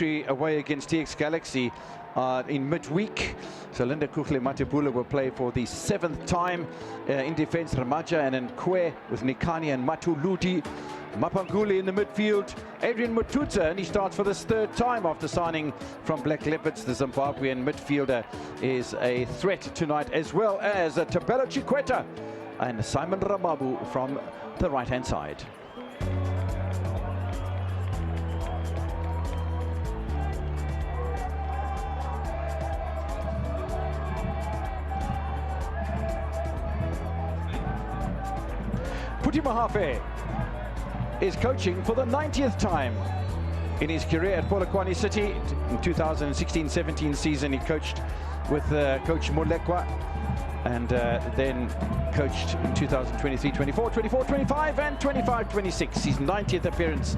away against TX Galaxy in midweek. So Linda Kuhle Matebula will play for the 7th time in defense. Ramaja and Nkwe with Nikani and Matuludi. Mapanguli in the midfield. Adrian Mututsa, and he starts for this 3rd time after signing from Black Leopards. The Zimbabwean midfielder is a threat tonight, as well as Tabelo Chikweta and Simon Ramabu from the right-hand side. Puti Mahafe is coaching for the 90th time in his career at Polokwane City. In 2016-17 season, he coached with Coach Molekwa, and then coached in 2023-24, 24-25, and 25-26. His 90th appearance.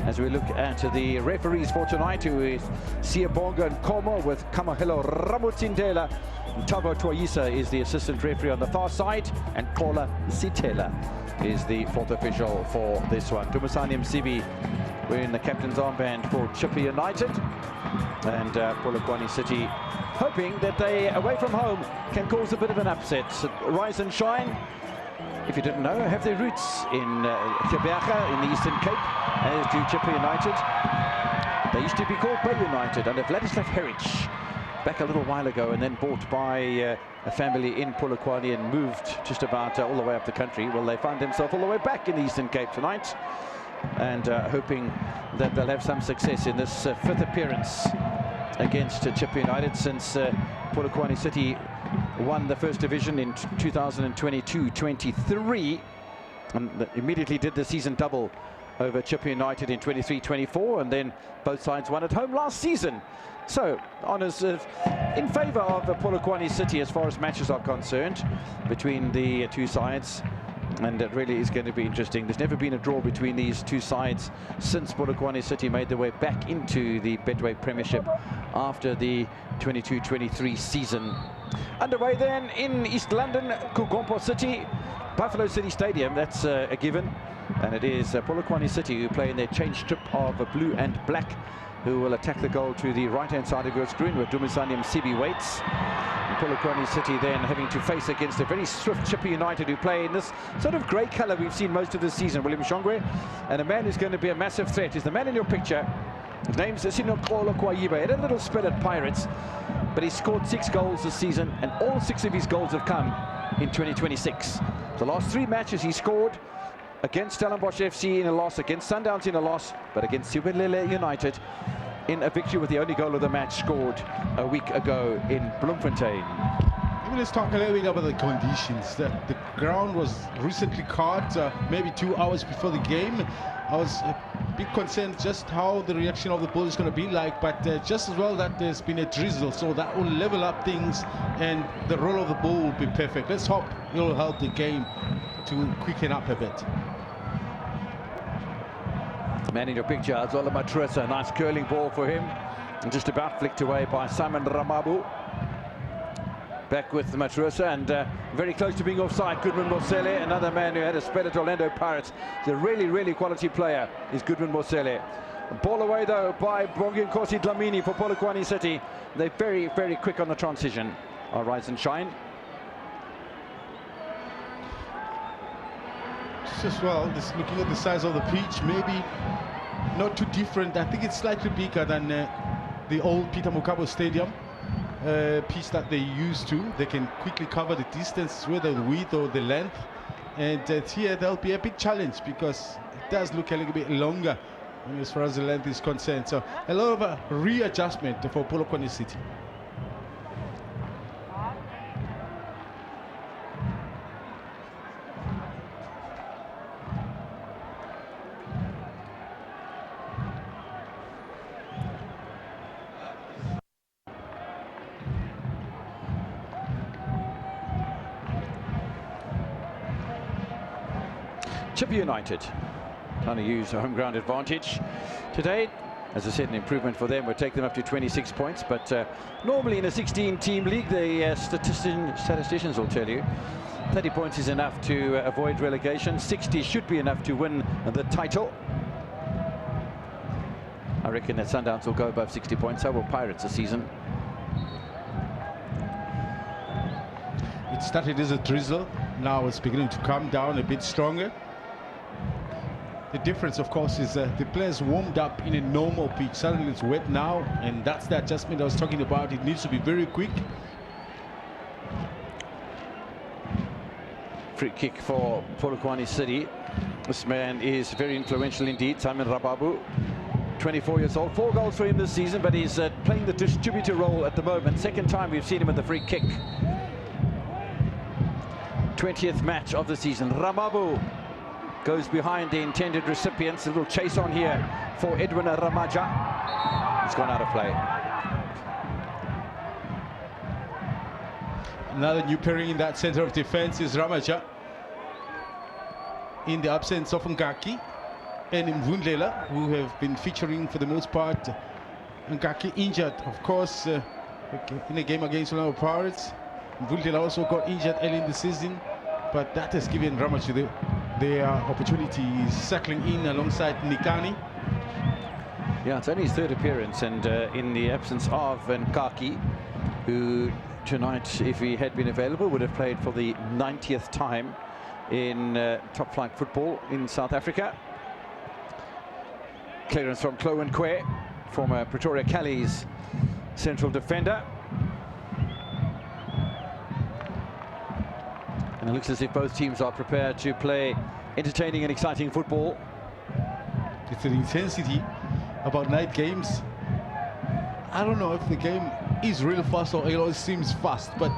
As we look at the referees for tonight, who is Siyabonga Nkomo with Kamahelo Ramutindela. Tabo Twayisa is the assistant referee on the far side, and Kola Sitela is the 4th official for this one. Dumisani Msibi wearing the captain's armband for Chippa United, and Polokwane City hoping that they, away from home, can cause a bit of an upset. Rise and Shine, if you didn't know, have their roots in Chippa in the Eastern Cape, as do Chippa United. They used to be called Bay United under Vladislav Heric back a little while ago, and then bought by a family in Polokwane and moved just about all the way up the country. Well, they find themselves all the way back in the Eastern Cape tonight, and hoping that they'll have some success in this 5th appearance against Chippa United since Polokwane City won the 1st division in 2022-23, and immediately did the season double over Chippa United in 23-24, and then both sides won at home last season. So, honours in favour of Polokwane City as far as matches are concerned between the two sides, and it really is going to be interesting. There's never been a draw between these two sides since Polokwane City made their way back into the Betway Premiership after the 22-23 season. Underway then in East London, Kugompo City, Buffalo City Stadium, that's a given. And it is Polokwane City who play in their change strip of blue and black, who will attack the goal to the right-hand side of your screen, where Dumisani Msibi waits. And Polokwane City then having to face against a very swift Chippa United, who play in this sort of grey colour we've seen most of the season. William Shongwe, and a man who's going to be a massive threat is the man in your picture. His name's Sinokolo Kwayiba. He had a little spell at Pirates, but he scored 6 goals this season, and all 6 of his goals have come in 2026. The last 3 matches he scored: against Stellenbosch FC in a loss, against Sundowns in a loss, but against Siwelele United in a victory, with the only goal of the match scored a week ago in Bloemfontein. Let's talk a little bit about the conditions. The ground was recently caught, maybe 2 hours before the game. I was a bit concerned just how the reaction of the ball is going to be like, but just as well that there's been a drizzle, so that will level up things, and the roll of the ball will be perfect. Let's hope it will help the game to quicken up a bit. The man in your picture, Azola Matresa, nice curling ball for him, and just about flicked away by Simon Ramabu. Back with Matresa, and very close to being offside. Goodman Mosele, another man who had a spell at Orlando Pirates. He's a really, really quality player, is Goodman Mosele. Ball away though by Bonginkosi Dlamini for Polokwane City. They're very, very quick on the transition. Our Rise and Shine. As well, just looking at the size of the pitch, maybe not too different. I think it's slightly bigger than the old Peter Mokabo Stadium pitch that they used to. They can quickly cover the distance, whether the width or the length. And here there'll be a big challenge, because it does look a little bit longer as far as the length is concerned. So a lot of a readjustment for Polokwane City. Chippa United trying to use a home ground advantage today. As I said, an improvement for them would take them up to 26 points, but normally in a 16-team league, the statisticians will tell you 30 points is enough to avoid relegation. 60 should be enough to win the title. I reckon that Sundowns will go above 60 points. So will Pirates this season. It started as a drizzle. Now it's beginning to come down a bit stronger. The difference, of course, is the players warmed up in a normal pitch. Suddenly it's wet now, and that's the adjustment I was talking about. It needs to be very quick. Free kick for Polokwane City. This man is very influential indeed, Simon Rababu. 24 years old, 4 goals for him this season, but he's playing the distributor role at the moment. Second time we've seen him at the free kick. 20th match of the season. Rababu goes behind the intended recipients. A little chase on here for Edwin Ramaja. It's gone out of play. Another new pairing in that center of defense is Ramaja. In the absence of Ngaki and Mvundlela, who have been featuring for the most part. Ngaki injured, of course, in a game against Orlando Pirates. Mvundlela also got injured early in the season, but that has given Ramaja the opportunity. Is settling in alongside Nikani. Yeah, it's only his 3rd appearance, and in the absence of Nkaki, who tonight, if he had been available, would have played for the 90th time in top flight football in South Africa. Clearance from Polokwane, former Pretoria Callies central defender. And it looks as if both teams are prepared to play entertaining and exciting football. It's an intensity about night games. I don't know if the game is real fast or it always seems fast, but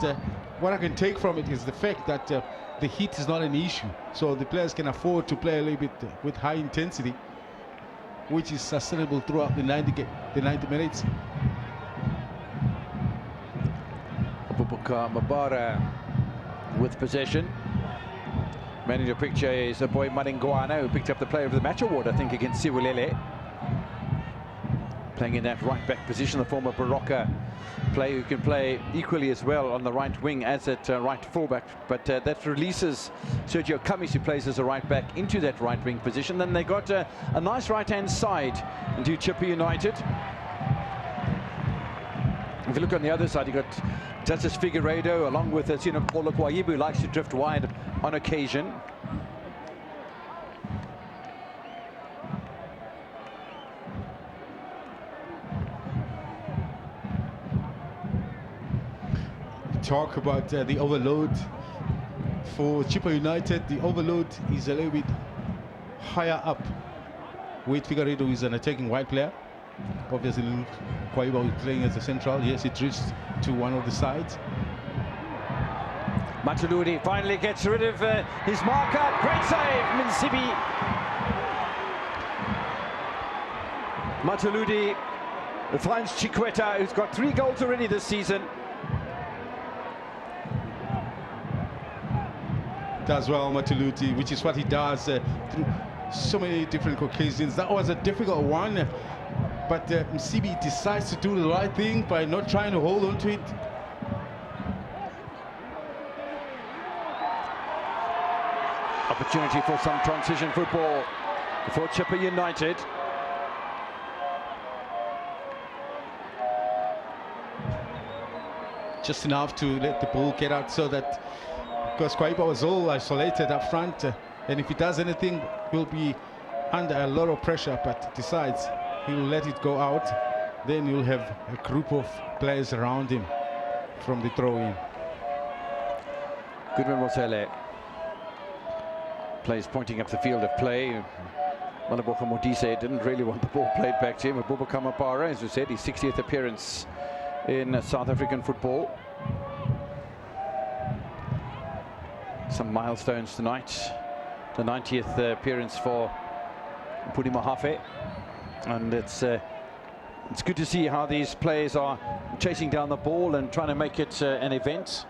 what I can take from it is the fact that the heat is not an issue. So the players can afford to play a little bit with high intensity, which is sustainable throughout the 90 minutes. Abubakar Mabara with possession. Man in your picture is a boy Madingwana, who picked up the Player of the Match award, I think, against Siwulele. Playing in that right back position, the former Baroka player who can play equally as well on the right wing as at right fullback, but that releases Sergio Kamis, who plays as a right back, into that right wing position. Then they got a nice right hand side into Chippa United. If you look on the other side, you got Tatis Figueiredo along with Polokwane, who likes to drift wide on occasion. Talk about the overload for Chippa United. The overload is a little bit higher up with Figueiredo, who is an attacking wide player. Obviously, Kwaiba is playing as a central. Yes, it drifts to one of the sides. Matuludi finally gets rid of his marker. Great save, Minsibi. Matuludi finds Chikweta, who's got 3 goals already this season. Does well, Matuludi, which is what he does through so many different occasions. That was a difficult one, but Msibi decides to do the right thing by not trying to hold on to it. Opportunity for some transition football for Chippa United. Just enough to let the ball get out, so that, because Kwaiba was all isolated up front, and if he does anything, he'll be under a lot of pressure, but decides he'll let it go out. Then you'll have a group of players around him from the throw-in. Goodman Mosele plays pointing up the field of play. Malaboka Modise didn't really want the ball played back to him. Abubakar Mabara, as we said, his 60th appearance in South African football. Some milestones tonight. The 90th appearance for Pudi Mahafe, and it's good to see how these players are chasing down the ball and trying to make it an event.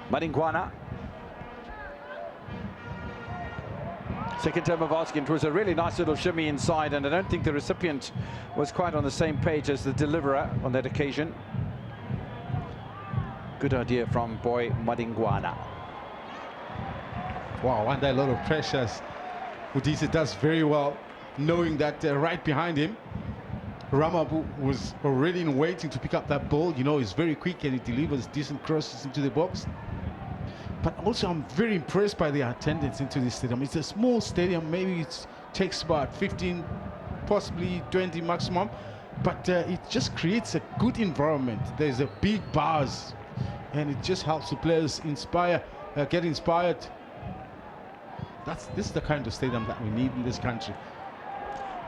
Madingwana, second term of asking. It was a really nice little shimmy inside, and I don't think the recipient was quite on the same page as the deliverer on that occasion. Good idea from boy Madingwana. Wow, under a lot of pressures. Udise does very well, knowing that right behind him Ramabu was already in waiting to pick up that ball. You know, he's very quick and he delivers decent crosses into the box. But also, I'm very impressed by the attendance into this stadium. It's a small stadium. Maybe it takes about 15, possibly 20 maximum. But it just creates a good environment. There's a big buzz. And it just helps the players get inspired. This is the kind of stadium that we need in this country.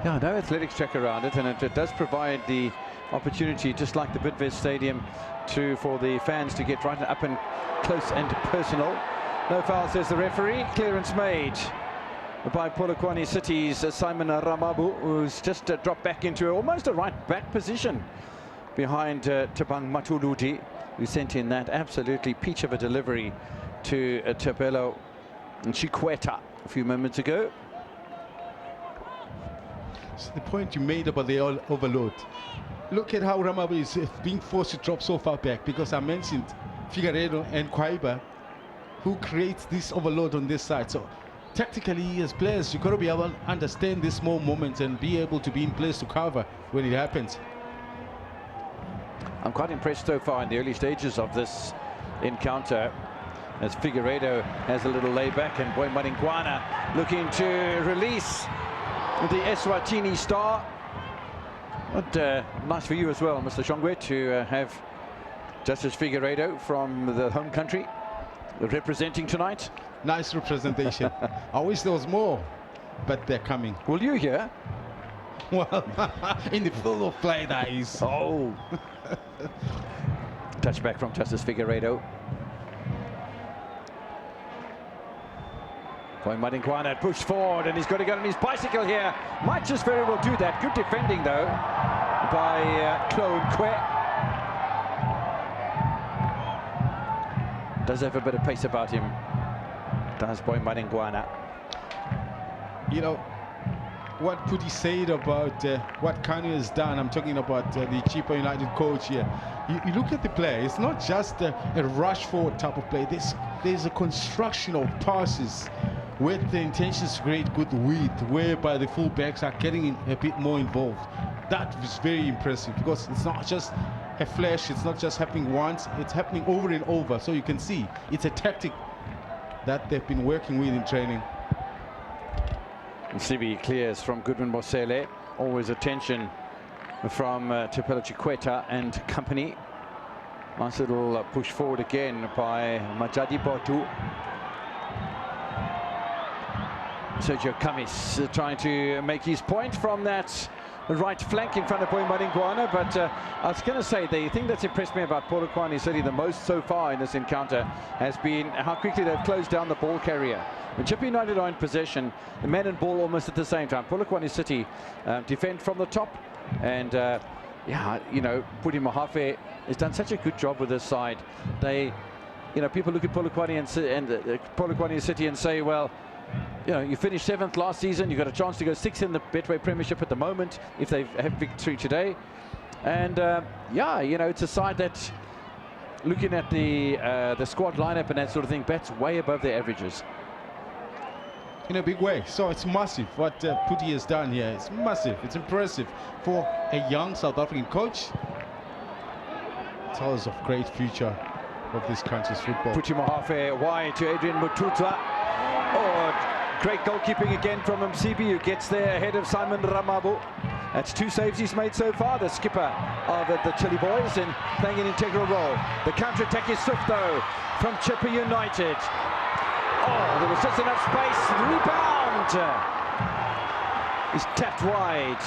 Yeah, no athletics track around it, and it does provide the opportunity, just like the Bidvest Stadium, for the fans to get right up and close and personal. No foul, says the referee. Clearance made by Polokwane City's Simon Ramabu, who's just dropped back into almost a right-back position behind Tabang Matuludi, who sent in that absolutely peach of a delivery to Tabelo Chikweta a few moments ago. So the point you made about the overload. Look at how Ramabu is being forced to drop so far back, because I mentioned Figueiredo and Kwaiba, who creates this overload on this side. So tactically, as players, you've got to be able to understand these small moments and be able to be in place to cover when it happens. I'm quite impressed so far in the early stages of this encounter, as Figueiredo has a little layback, and Boy Maringwana looking to release the Eswatini star. But nice for you as well, Mr. Shongwe, to have Justice Figueiredo from the home country representing tonight. Nice representation. I wish there was more, but they're coming. Will you hear? Well, in the field of play, that is. Oh. Touchback from Justice Figueiredo. Boy Maringwana pushed forward, and he's got to get on his bicycle here. Might just very well do that. Good defending, though, by Chloe Kwe. Does have a bit of pace about him, does Boy Maringwana. You know, what Puti said about what Kanye has done, I'm talking about the Chippa United coach here. You look at the play, it's not just a rush forward type of play. There's a construction of passes with the intentions to create good width, whereby the fullbacks are getting a bit more involved. That is very impressive, because it's not just a flash, it's not just happening once, it's happening over and over. So you can see it's a tactic that they've been working with in training. Sibi clears from Goodwin Mosele. Always attention from Tabelo Chikweta and company. Nice little push forward again by Majadi Botu. Sergio Kamis trying to make his point from that right flank in front of Boy Maringwana. But I was going to say, the thing that's impressed me about Polokwane City the most so far in this encounter has been how quickly they've closed down the ball carrier. When Chippa United are in possession, the man and ball almost at the same time. Polokwane City defend from the top, and yeah, you know, Puti Mahafe has done such a good job with this side. They, you know, people look at Polokwane and Polokwane City and say, well, you know, you finished 7th last season, you've got a chance to go 6th in the Betway Premiership at the moment if they have victory today. And yeah, you know, it's a side that, looking at the squad lineup and that sort of thing, bats way above their averages. In a big way. So it's massive what Puti has done here. It's massive, it's impressive for a young South African coach. Tells of great future of this country's football. Puti Mahafe wide to Adrian Mututla. Oh, great goalkeeping again from Msibi, who gets there ahead of Simon Ramabu. That's 2 saves he's made so far, the skipper of the Chile boys, and playing an integral role. The counter-attack is swift, though, from Chippa United. Oh, there was just enough space. Rebound is tapped wide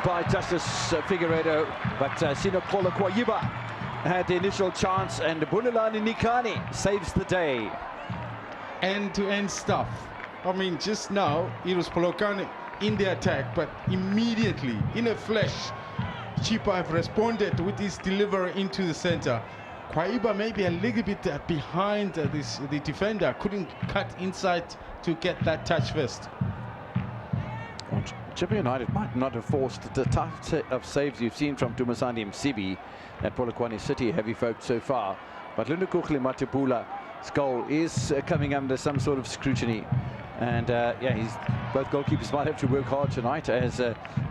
by Justice Figueiredo, but Sino Polokwane had the initial chance, and Bulelani Nikani saves the day. End-to-end stuff. I mean, just now it was Polokwane in the attack, but immediately, in a flash, Chippa have responded with his delivery into the center. Kwaiba maybe a little bit behind the defender, couldn't cut inside to get that touch first. Well, Chippa United might not have forced the type of saves you've seen from Dumasani Msibi at Polokwane City heavy folk so far, but Lundukukhli Matipula His goal is coming under some sort of scrutiny. And yeah, both goalkeepers might have to work hard tonight, as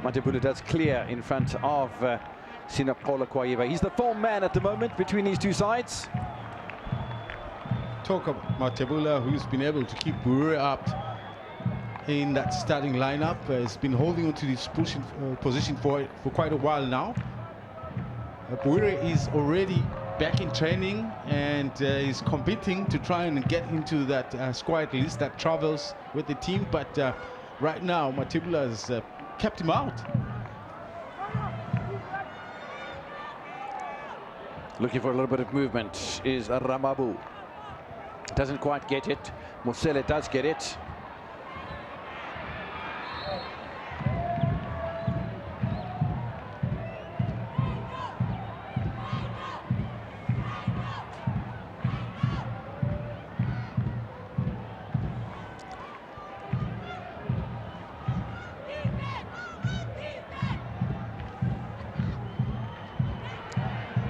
Matebula does clear in front of Polokwane. He's the form man at the moment between these two sides. Talk about Matebula, who's been able to keep Bure up in that starting lineup. Has been holding on to this position for quite a while now. Bure is already back in training and is competing to try and get into that squad list that travels with the team, but right now Matebula has kept him out. Looking for a little bit of movement is Ramabu. Doesn't quite get it. Mosele does get it.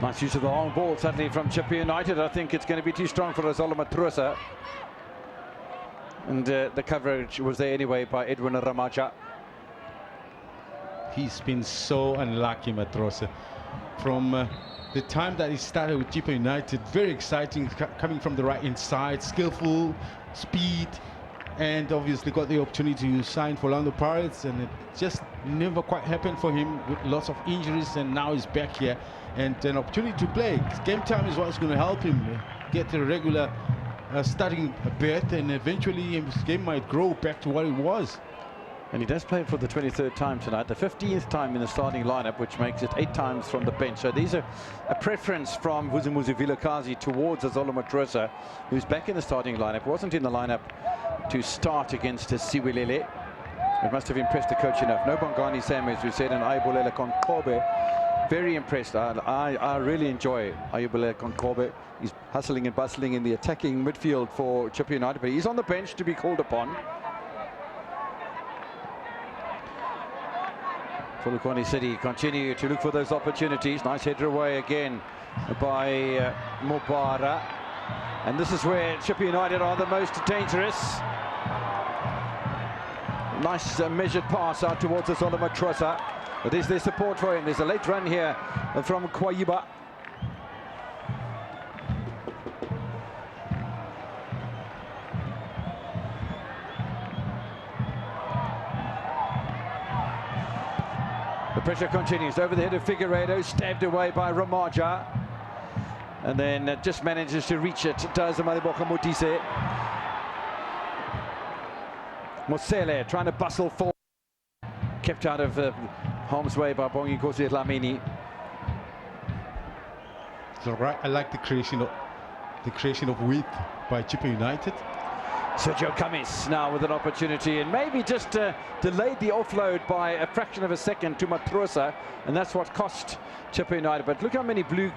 Nice use of the long ball, suddenly from Chippa United. I think it's going to be too strong for Azolo Matrusa. And the coverage was there anyway by Edwin Ramaja. He's been so unlucky, Matrusa. From the time that he started with Chippa United, very exciting, coming from the right inside, skillful, speed, and obviously got the opportunity to sign for Orlando Pirates, and it just never quite happened for him with lots of injuries, and now he's back here and an opportunity to play. Game time is what's going to help him get a regular starting berth, and eventually his game might grow back to what it was. And he does play for the 23rd time tonight, the 15th time in the starting lineup, which makes it 8 times from the bench. So these are a preference from Vuzimuzi Vilakazi towards Azolo Matrusa, who's back in the starting lineup, wasn't in the lineup to start against Siwilele. It must have impressed the coach enough. No Bongani Sam, as we said, and Ayubulela Konkobe. Very impressed. I really enjoy Ayubulela Konkobe. He's hustling and bustling in the attacking midfield for Chippa United, but he's on the bench to be called upon. Polokwane City continue to look for those opportunities. Nice header away again by Mubara. And this is where Chippa United are the most dangerous. Nice measured pass out towards Azolo Matrusa. But is there support for him? There's a late run here from Kwaiba. The pressure continues over the head of Figueiredo, stabbed away by Ramaja. And then just manages to reach it, does Maliboka Mutise. Mosele trying to bustle forward. Kept out of harm's way by Bongi Kosi Dlamini. So right, I like the creation of width by Chippa United. Sergio Camis now with an opportunity, and maybe just delayed the offload by a fraction of a second to Matrusa, and that's what cost Chippa United. But look how many blue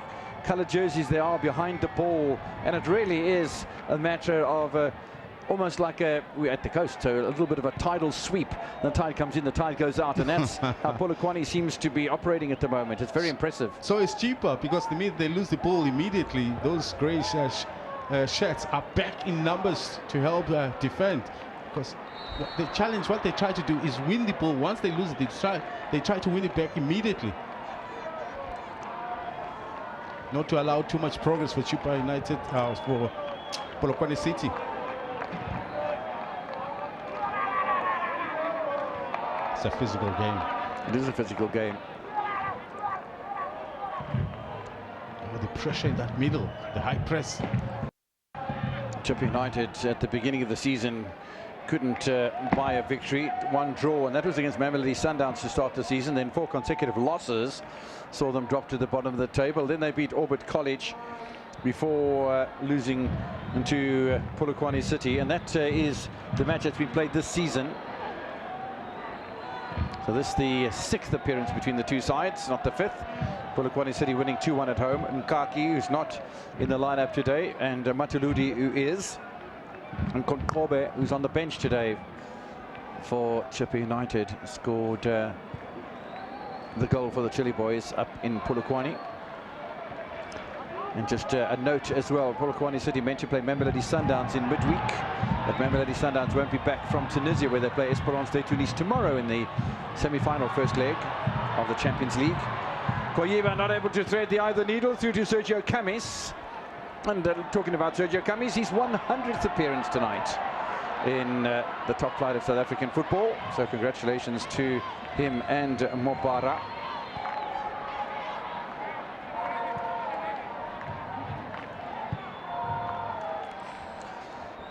coloured jerseys there are behind the ball, and it really is a matter of almost like we're at the coast, so a little bit of a tidal sweep. The tide comes in, the tide goes out, and that's how Polokwane seems to be operating at the moment. It's very impressive. So it's Chippa, because the minute they lose the ball immediately, those grey shirts are back in numbers to help defend. Because the challenge, what they try to do is win the ball. Once they lose it, they try to win it back immediately. Not to allow too much progress for Chippa United, for Polokwane City. It's a physical game. It is a physical game. Oh, the pressure in that middle, the high press. Chippa United at the beginning of the season couldn't buy a victory. One draw, and that was against Mamelodi Sundowns to start the season. Then 4 consecutive losses saw them drop to the bottom of the table. Then they beat Orbit College before losing to Polokwane City, and that is the match that's been played this season. So this is the 6th appearance between the two sides, not the 5th. Polokwane City winning 2-1 at home. Nkaki, who's not in the lineup today, and Matuludi, who is, and Konkobe, who's on the bench today for Chippa United, scored the goal for the Chile boys up in Polokwane. And just a note as well, Polokwane City meant to play Mamelodi Sundowns in midweek, but Mamelodi Sundowns won't be back from Tunisia, where they play Esperance de Tunis tomorrow in the semi-final first leg of the Champions League. Kwayiba not able to thread the eye of the needle through to Sergio Camis. And talking about Sergio Camis, his 100th appearance tonight in the top flight of South African football. So congratulations to him and Mobara.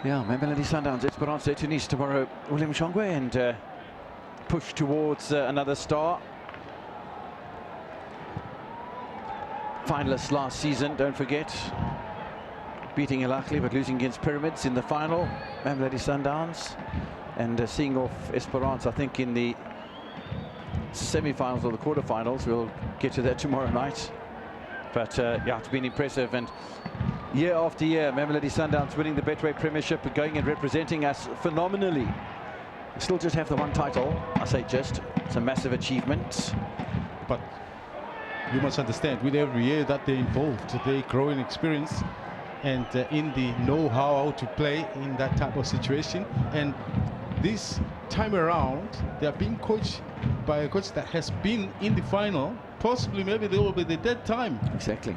Yeah, Mamelodi Sundowns, Esperance de Tunis tomorrow, William Shongwe, and push towards another star. Finalists last season, don't forget. Beating El Ahly, but losing against Pyramids in the final. Mamelodi Sundowns. And seeing off Esperance, I think, in the semi-finals or the quarter-finals. We'll get to that tomorrow night. But, yeah, it's been impressive. And year after year, Mamelodi Sundowns winning the Betway Premiership, going and representing us phenomenally. We still just have the one title. I say just. It's a massive achievement. But you must understand, with every year that they're involved, they grow in experience and in the know-how to play in that type of situation. And this time around, they are being coached by a coach that has been in the final. Possibly, maybe they will be the third time. Exactly.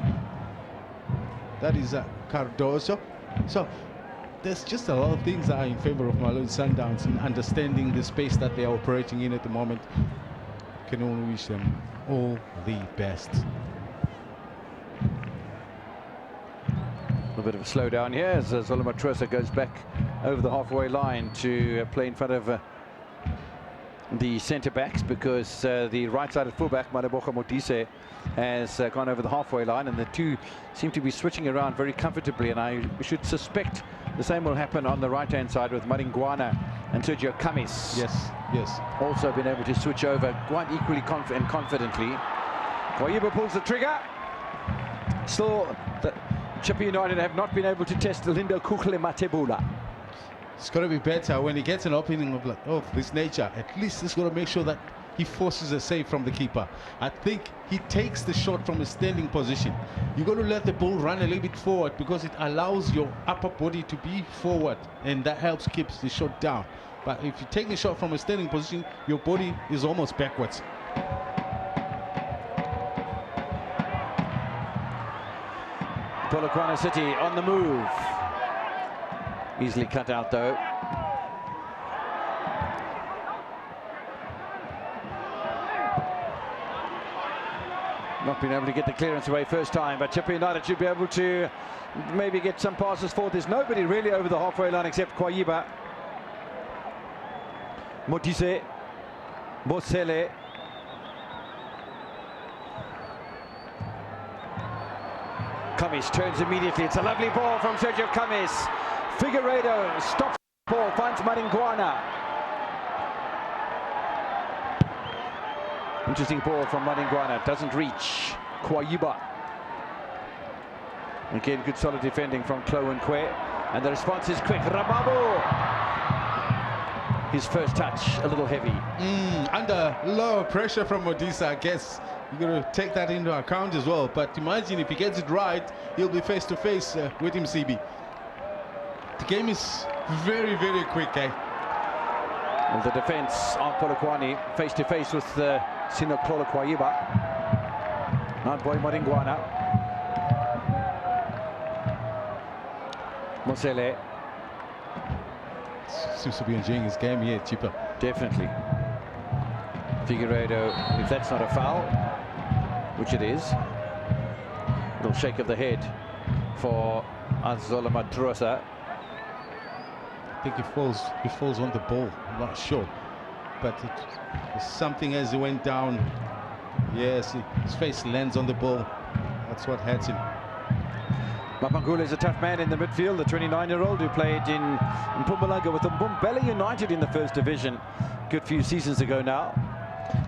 That is Cardoso. So there's just a lot of things that are in favor of Mamelodi Sundowns in understanding the space that they are operating in at the moment. Can only wish them all the best. A bit of a slowdown here as Zoloma Trosa goes back over the halfway line to play in front of the centre-backs, because the right-sided fullback, Madeboka Modise, has gone over the halfway line, and the two seem to be switching around very comfortably, and I should suspect the same will happen on the right-hand side with Maringwana and Sergio Camis. Yes, yes. Also been able to switch over quite equally and confidently. Kwayiba pulls the trigger. Still, the Chippa United have not been able to test Lindo Kukle Matebula. It's got to be better when he gets an opening of this nature. At least he's got to make sure that he forces a save from the keeper. I think he takes the shot from a standing position. You've got to let the ball run a little bit forward, because it allows your upper body to be forward, and that helps keep the shot down. But if you take the shot from a standing position, your body is almost backwards. Polokwane City on the move. Easily cut out though. Not being able to get the clearance away first time, but Chippa United should be able to maybe get some passes forward. There's nobody really over the halfway line except Kwayiba. Modise, Bosele. Camis turns immediately. It's a lovely ball from Sergio Camis. Figueiredo stops the ball, finds Maringwana. Interesting ball from Maringwana. Doesn't reach Kwayiba. Again, good solid defending from Chloe and Kwe. And the response is quick. Rababu! His first touch, a little heavy. Under low pressure from Modisa, I guess. You've got to take that into account as well. But imagine if he gets it right, he'll be face to face with him, CB. The game is very, very quick, eh? And the defense of Polokwane face to face with Sino Kwayiba. Not boy Maringwana. Mosele. Seems to be enjoying his game here, Chippa. Definitely. Figueiredo, if that's not a foul, which it is. Little shake of the head for Zoloma Trosa. I think he falls on the ball. I'm not sure, but it's something as he went down. Yes, his face lands on the ball. That's what hurts him. Mapangula is a tough man in the midfield, the 29-year-old who played in Mpumalanga with the Mbombela United in the first division a good few seasons ago now.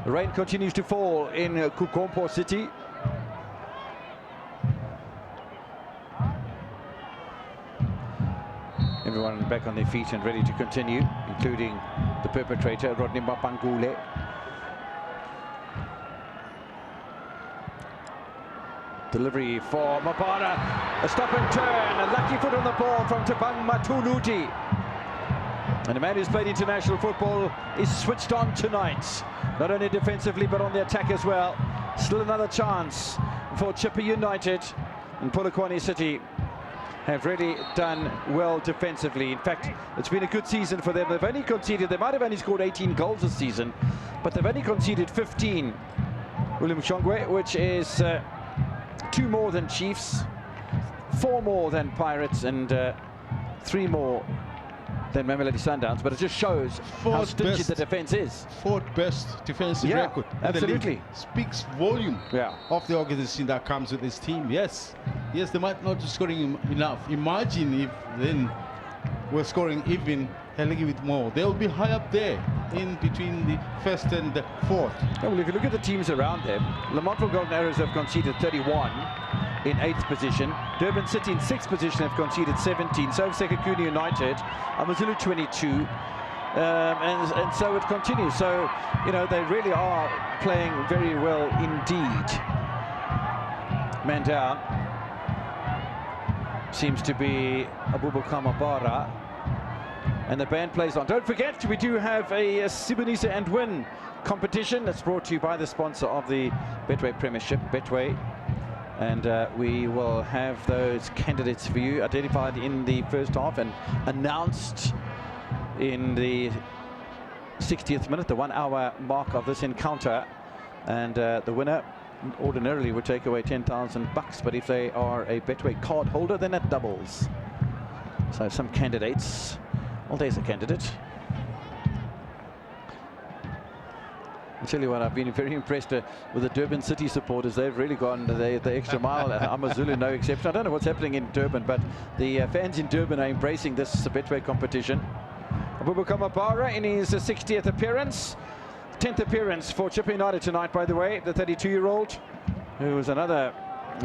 The rain continues to fall in Kukompo City. Everyone back on their feet and ready to continue, including the perpetrator, Rodney Mapangule. Delivery for Mabara, a stop and turn, a lucky foot on the ball from Tabang Matuluti. And the man who's played international football is switched on tonight, not only defensively but on the attack as well. Still another chance for Chippa United, and Polokwane City have really done well defensively. In fact, it's been a good season for them. They've only conceded, they might have only scored 18 goals this season, but they've only conceded 15, William Shongwe, which is 2 more than Chiefs, 4 more than Pirates, and 3 more than Mamelodi Sundowns. But it just shows how stingy the defense is. 4th best defensive record. Absolutely. Speaks volume of the organization that comes with this team. Yes, they might not be scoring enough. Imagine if then we're scoring even a little bit more. They'll be high up there in between the 1st and the 4th. Well, if you look at the teams around them, Lamontville Golden Arrows have conceded 31 in 8th position. Durban City in 6th position have conceded 17. So have Sekhukhune United, Amazulu 22, and so it continues. So, you know, they really are playing very well indeed. Man down seems to be Abubakar Mabara, and the band plays on. Don't forget, we do have a Sibonisa and Win competition that's brought to you by the sponsor of the Betway Premiership, Betway. And we will have those candidates for you identified in the first half and announced in the 60th minute, the 1 hour mark of this encounter. And the winner ordinarily would take away $10,000, but if they are a Betway card holder, then it doubles. So some candidates. Well, there's a candidate. I tell you what, I've been very impressed with the Durban City supporters. They've really gone the extra mile. Amazulu, no exception. I don't know what's happening in Durban, but the fans in Durban are embracing this Betway competition. Abubakar Mabara in his 60th appearance. 10th appearance for Chippa United tonight, by the way. The 32-year-old, who was another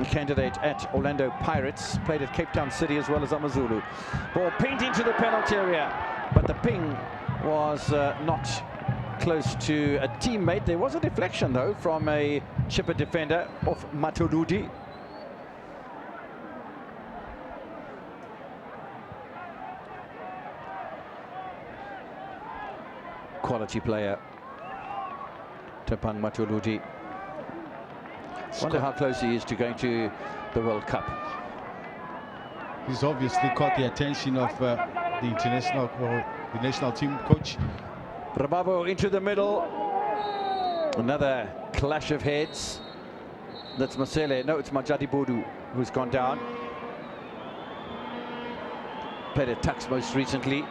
candidate at Orlando Pirates, played at Cape Town City as well as Amazulu. Ball pinged into the penalty area, but the ping was not close to a teammate. There was a deflection though from a Chippa defender off Matuludi. Quality player, Tabang Matuludi. Wonder how close he is to going to the World Cup. He's obviously caught the attention of the international or the national team coach. Rababo into the middle. Another clash of heads. That's Masele. No, it's Majadi Bodu who's gone down. Played at Tuks most recently.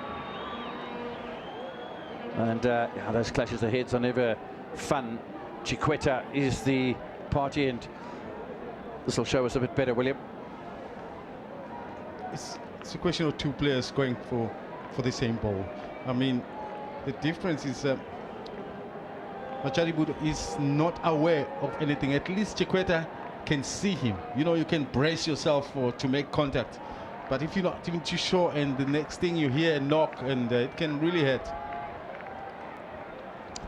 And yeah, those clashes of heads are never fun. Chikweta is the party, and this will show us a bit better, William. It's a question of 2 players going for the same ball. I mean, the difference is Majadi Bodu is not aware of anything. At least Chikweta can see him. You know, you can brace yourself to make contact. But if you're not even too sure, and the next thing you hear a knock, and it can really hurt.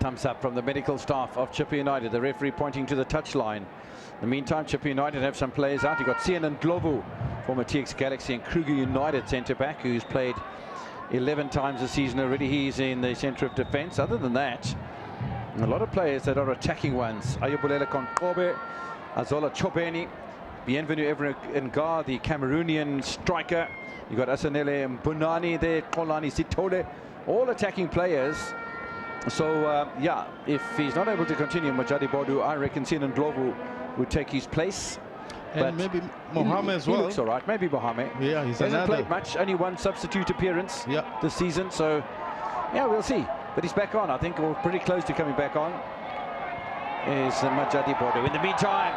Thumbs up from the medical staff of Chippa United. The referee pointing to the touchline. In the meantime, Chippa United have some players out. You've got Sian and Glovu, former TX Galaxy and Kruger United centre-back, who's played 11 times this season already. He's in the centre of defence. Other than that, a lot of players that are attacking ones. Ayobulela Konkobe, Azola Chobeni, Bienvenu Evrengar, the Cameroonian striker. You've got Asanele Mbunani there, Kolani Sitole, all attacking players. So, yeah, if he's not able to continue, Majadi Bodu, I reckon Sinan Glovu would take his place. And but maybe Mohamed as well. He looks all right. Maybe Mohamed. Yeah, he hasn't played much. Only 1 substitute appearance this season. So, yeah, we'll see. But he's back on, I think, or pretty close to coming back on, is Majadi Bodu. In the meantime,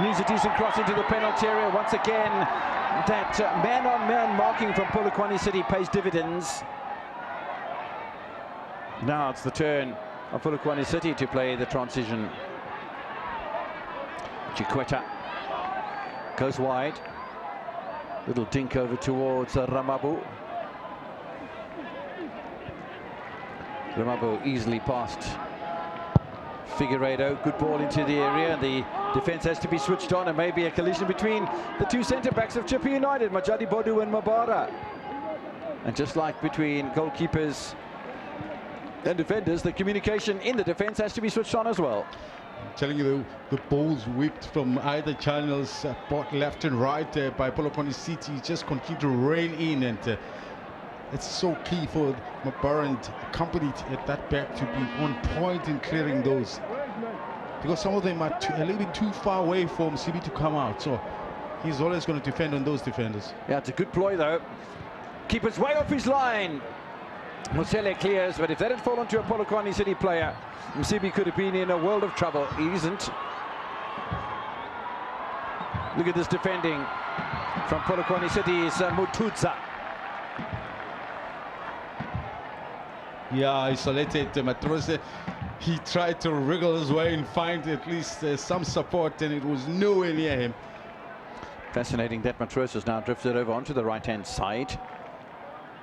needs a decent cross into the penalty area. Once again, that man-on-man marking from Polokwane City pays dividends. Now it's the turn of Polokwane City to play the transition. Chikweta goes wide. Little dink over towards Ramabu. Ramabu easily past Figueiredo. Good ball into the area. The Defence has to be switched on, and maybe a collision between the two centre-backs of Chippa United, Majadi Bodu and Mabara. And just like between goalkeepers and defenders, the communication in the defence has to be switched on as well. I'm telling you, the balls whipped from either channels, both left and right by Polokwane City, just continue to rain in, and it's so key for Mabara and company at that back to be on point in clearing those, because some of them are a little bit too far away for CB to come out, so he's always going to defend on those defenders. Yeah, it's a good ploy though. Keeper's way off his line. Mosele clears, but if that had fallen to a Polokwane City player, Msibi could have been in a world of trouble. He isn't. Look at this defending from Polokwane City's Mututsa. Yeah, isolated Matrose. He tried to wriggle his way and find at least some support, and it was nowhere near him. Fascinating that Matrose has now drifted over onto the right-hand side.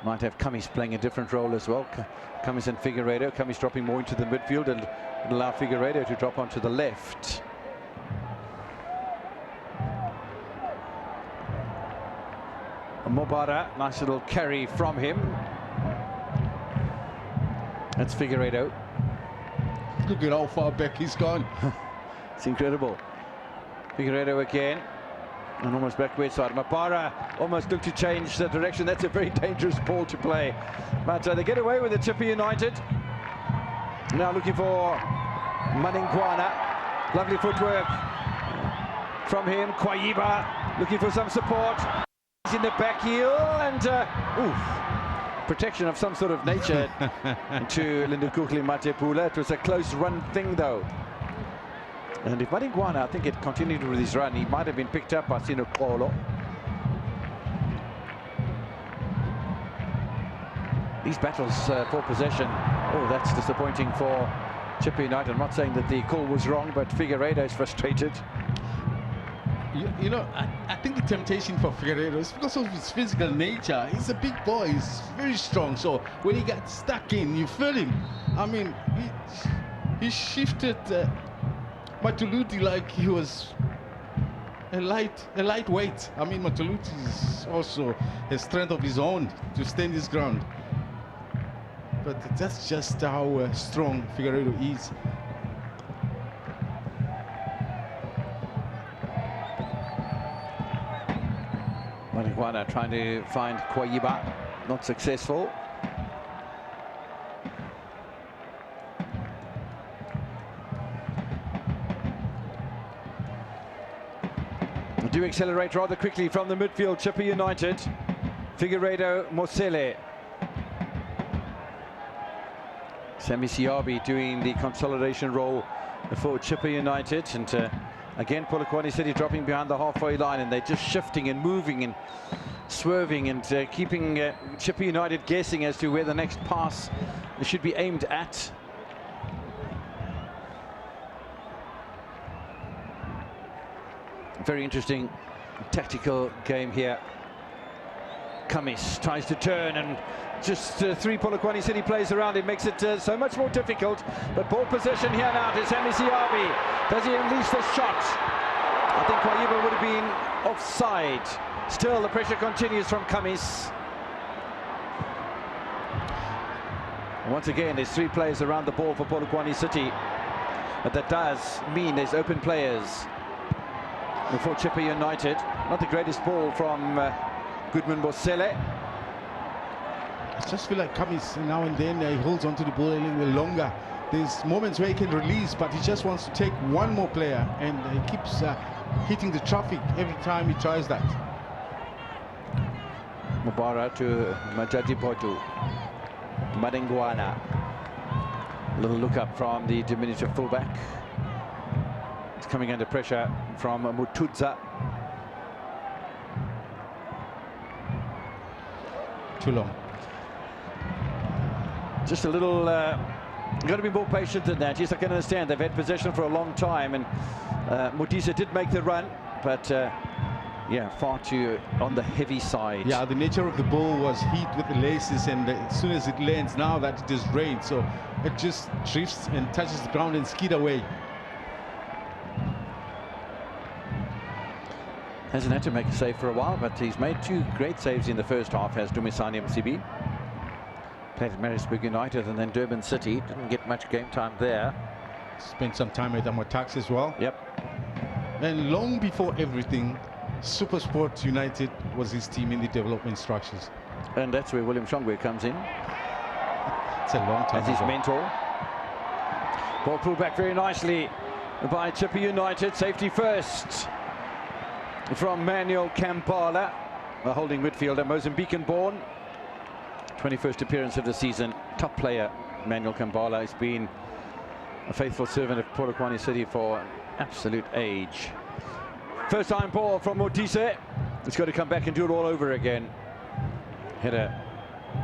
Might have Kamis playing a different role as well. Kamis and Figueiredo. Kamis dropping more into the midfield and allow Figueiredo to drop onto the left. Mobara, nice little carry from him. That's Figueiredo. Look at how far back he's gone. It's incredible. Figueiredo again. And almost backwards side. Mabara almost looked to change the direction. That's a very dangerous ball to play. But they get away with it, Chippa United. Now looking for Maningwana. Lovely footwork from him. Kwayiba looking for some support. He's in the back heel, and protection of some sort of nature to Lindukukli Matepula. It was a close run thing though. And if Maningwana, I think, it continued with his run, he might have been picked up by Sino Polo. These battles for possession, oh, that's disappointing for Chippa United. I'm not saying that the call was wrong, but Figueiredo is frustrated. You know, I think the temptation for Figueiredo is because of his physical nature. He's a big boy, he's very strong, so when he got stuck in, you feel him. I mean, he shifted Matuluti like he was a lightweight. I mean, Matuluti is also a strength of his own to stand his ground. But that's just how strong Figueiredo is. Maningwana trying to find Kwayiba, not successful. Do accelerate rather quickly from the midfield, Chippa United. Figueiredo, Mosele. Sami Siabi doing the consolidation role for Chippa United, and again Polokwane City dropping behind the halfway line, and they're just shifting and moving and swerving and keeping Chippa United guessing as to where the next pass should be aimed at. Very interesting tactical game here. Kamis tries to turn, and just three Polokwane City players around him makes it so much more difficult. But ball possession here now to Sami Siabi. Does he unleash the shot? I think Kwayiba would have been offside. Still, the pressure continues from Kamis. Once again, there's three players around the ball for Polokwane City. But that does mean there's open players for Chippa United. Not the greatest ball from Goodman Bosele. I just feel like Kamis now and then he holds onto the ball a little bit longer. There's moments where he can release, but he just wants to take one more player, and he keeps hitting the traffic every time he tries that. Mubara to Majadi Bodu. Maningwana. A little look up from the diminutive fullback. It's coming under pressure from Mututsa. Too long. Just a little, got to be more patient than that. Yes, I can understand they've had possession for a long time, and Modisa did make the run, but yeah, far too on the heavy side. Yeah, the nature of the ball was heat with the laces, and as soon as it lands, now that it is rain, so it just drifts and touches the ground and skid away. Hasn't had to make a save for a while, but he's made 2 great saves in the first half, has Dumisani Msibi. Played at Maritzburg United and then Durban City. Didn't get much game time there. Spent some time at Amotax as well. Yep. And long before everything, Supersport United was his team in the development structures. And that's where William Shongwe comes in. It's a long time as his ago. mentor. Ball pulled back very nicely by Chippa United. Safety first from Manuel Kampala, the holding midfielder, Mozambican born. 21st appearance of the season. Top player, Manuel Kampala, has been a faithful servant of Polokwane City for an absolute age. First time ball from Modise. It's got to come back and do it all over again. Header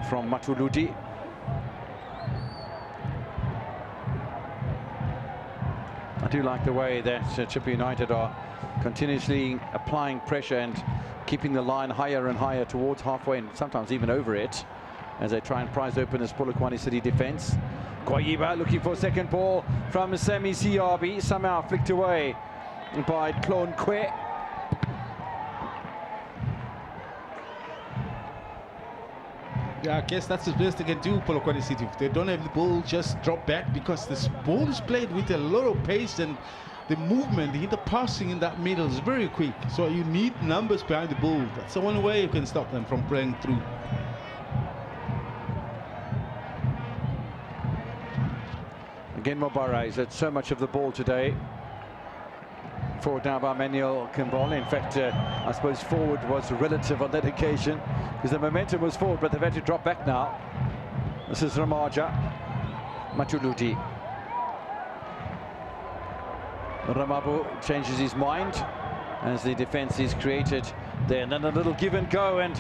from Matuluti. I do like the way that Chippa United are continuously applying pressure and keeping the line higher and higher towards halfway and sometimes even over it as they try and prize open this Polokwane City defence. Kwayiba looking for a second ball from Semi Siabi, somehow flicked away by Klon Kwe. Yeah, I guess that's the best they can do, Polokwane City. If they don't have the ball, just drop back, because this ball is played with a lot of pace, and the movement, the passing in that middle is very quick. So you need numbers behind the ball. That's the only way you can stop them from playing through. Again, Mobara has had so much of the ball today. Forward now by Manuel Kimball. In fact, I suppose forward was relative on that occasion because the momentum was forward, but they've had to drop back now. This is Ramaja. Matuluti. Ramabu changes his mind as the defense is created there. And then a little give and go, and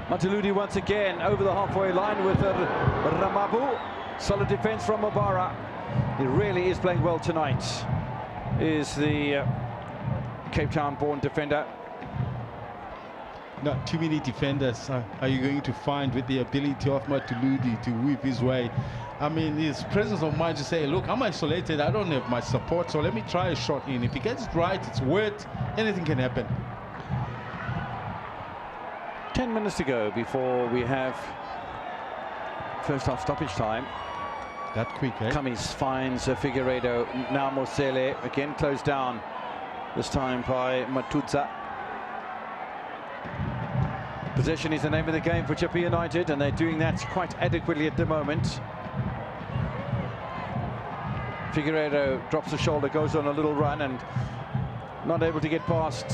Matuluti once again over the halfway line with Ramabu. Solid defense from Mobara. He really is playing well tonight. Is the Cape Town-born defender. Not too many defenders are you going to find with the ability of Matuluti to weave his way. I mean, his presence of mind to say, look, I'm isolated, I don't have my support, so let me try a shot in. If he gets it right, it's worth, anything can happen. 10 minutes to go before we have first half stoppage time. That quick, eh? Cummings finds Figueiredo. Now Mosele again closed down, this time by Matutsa. Possession is the name of the game for Chippa United, and they're doing that quite adequately at the moment. Figueiredo drops the shoulder, goes on a little run, and not able to get past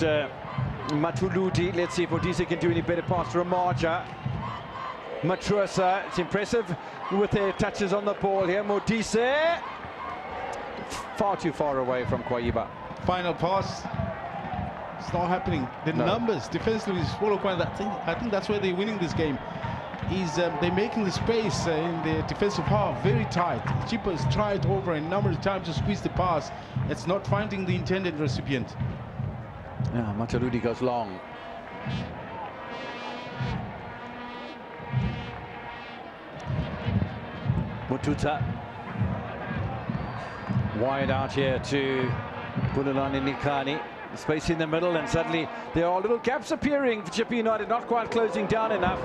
Matuluti. Let's see if Odisa can do any better past Ramaja. Matrusa, it's impressive with their touches on the ball here. Modise, far too far away from Kwayiba. Final pass. It's not happening. The numbers defensively is Polokwane. I think that's where they're winning this game. Is they're making the space in the defensive half very tight. Chippa has tried over a number of times to squeeze the pass. It's not finding the intended recipient. Yeah, Matarudi goes long. Mututa wide out here to Bulelani Nikani. Space in the middle, and suddenly there are little gaps appearing for Chippa United, not quite closing down enough.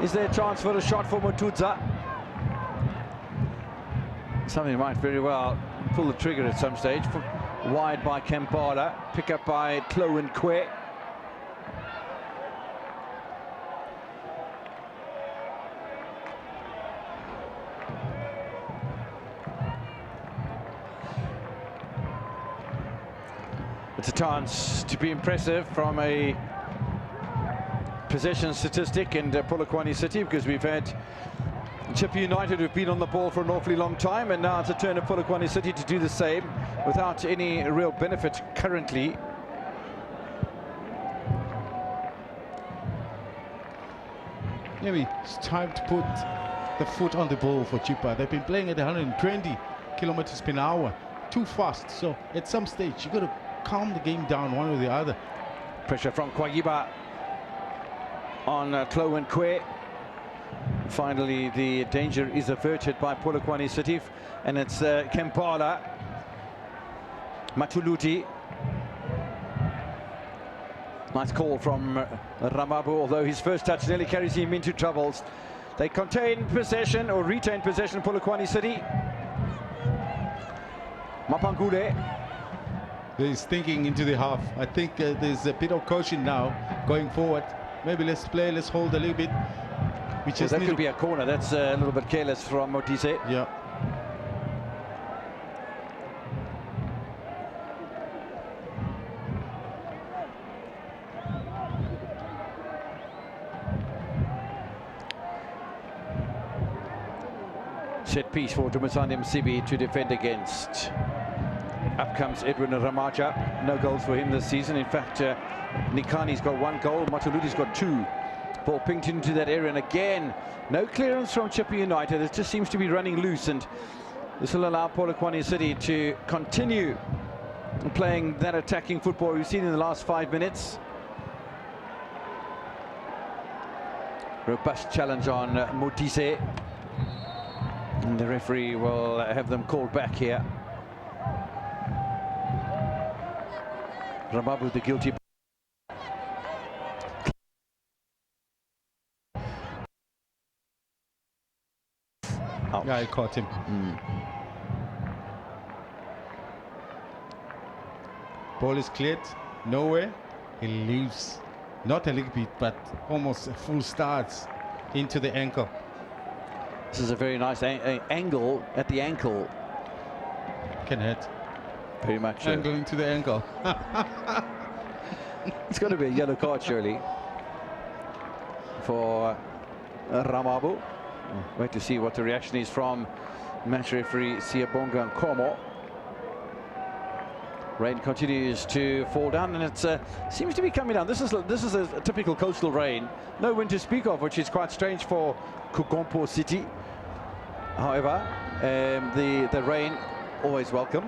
Is there a chance for a shot for Mututa? Something might very well pull the trigger at some stage. Wide by Kampala, pick up by Chloe Kwe. It's a chance to be impressive from a possession statistic in Polokwane City, because we've had Chippa United who've been on the ball for an awfully long time, and now it's a turn of Polokwane City to do the same without any real benefit currently. Maybe it's time to put the foot on the ball for Chippa. They've been playing at 120 kilometers per hour, too fast. So at some stage you got to calm the game down, one or the other. Pressure from Kwayiba on Chloe Kwe. Finally, the danger is averted by Polokwane City, and it's Kampala. Matuluti Nice call from Ramabu, although his first touch nearly carries him into troubles. They contain possession, or retain possession, Polokwane City. Mapangule. He's thinking into the half. I think there's a bit of caution now going forward. Maybe let's play, let's hold a little bit. Which is that could be a corner. That's a little bit careless from Motise. Yeah. Set piece for Dumasani Msibi to defend against. Up comes Edwin Ramaja. No goals for him this season. In fact, Nikani's got 1 goal. Matuludi's got 2. Ball pinged into that area, and again, no clearance from Chippa United. It just seems to be running loose, and this will allow Polokwane City to continue playing that attacking football we've seen in the last 5 minutes. Robust challenge on Motise. And the referee will have them called back here. Ramabu, the guilty. Ouch. Yeah, he caught him. Ball is cleared. Nowhere. He leaves. Not a little bit, but almost a full starts into the ankle. This is a very nice angle at the ankle. Can hit. Very much. Angle into the ankle. It's going to be a yellow card, surely, for Ramabu. Wait to see what the reaction is from match referee Siyabonga Nkomo. Rain continues to fall down, and it seems to be coming down. This is a typical coastal rain. No wind to speak of, which is quite strange for Kukompo City. However, the rain always welcome.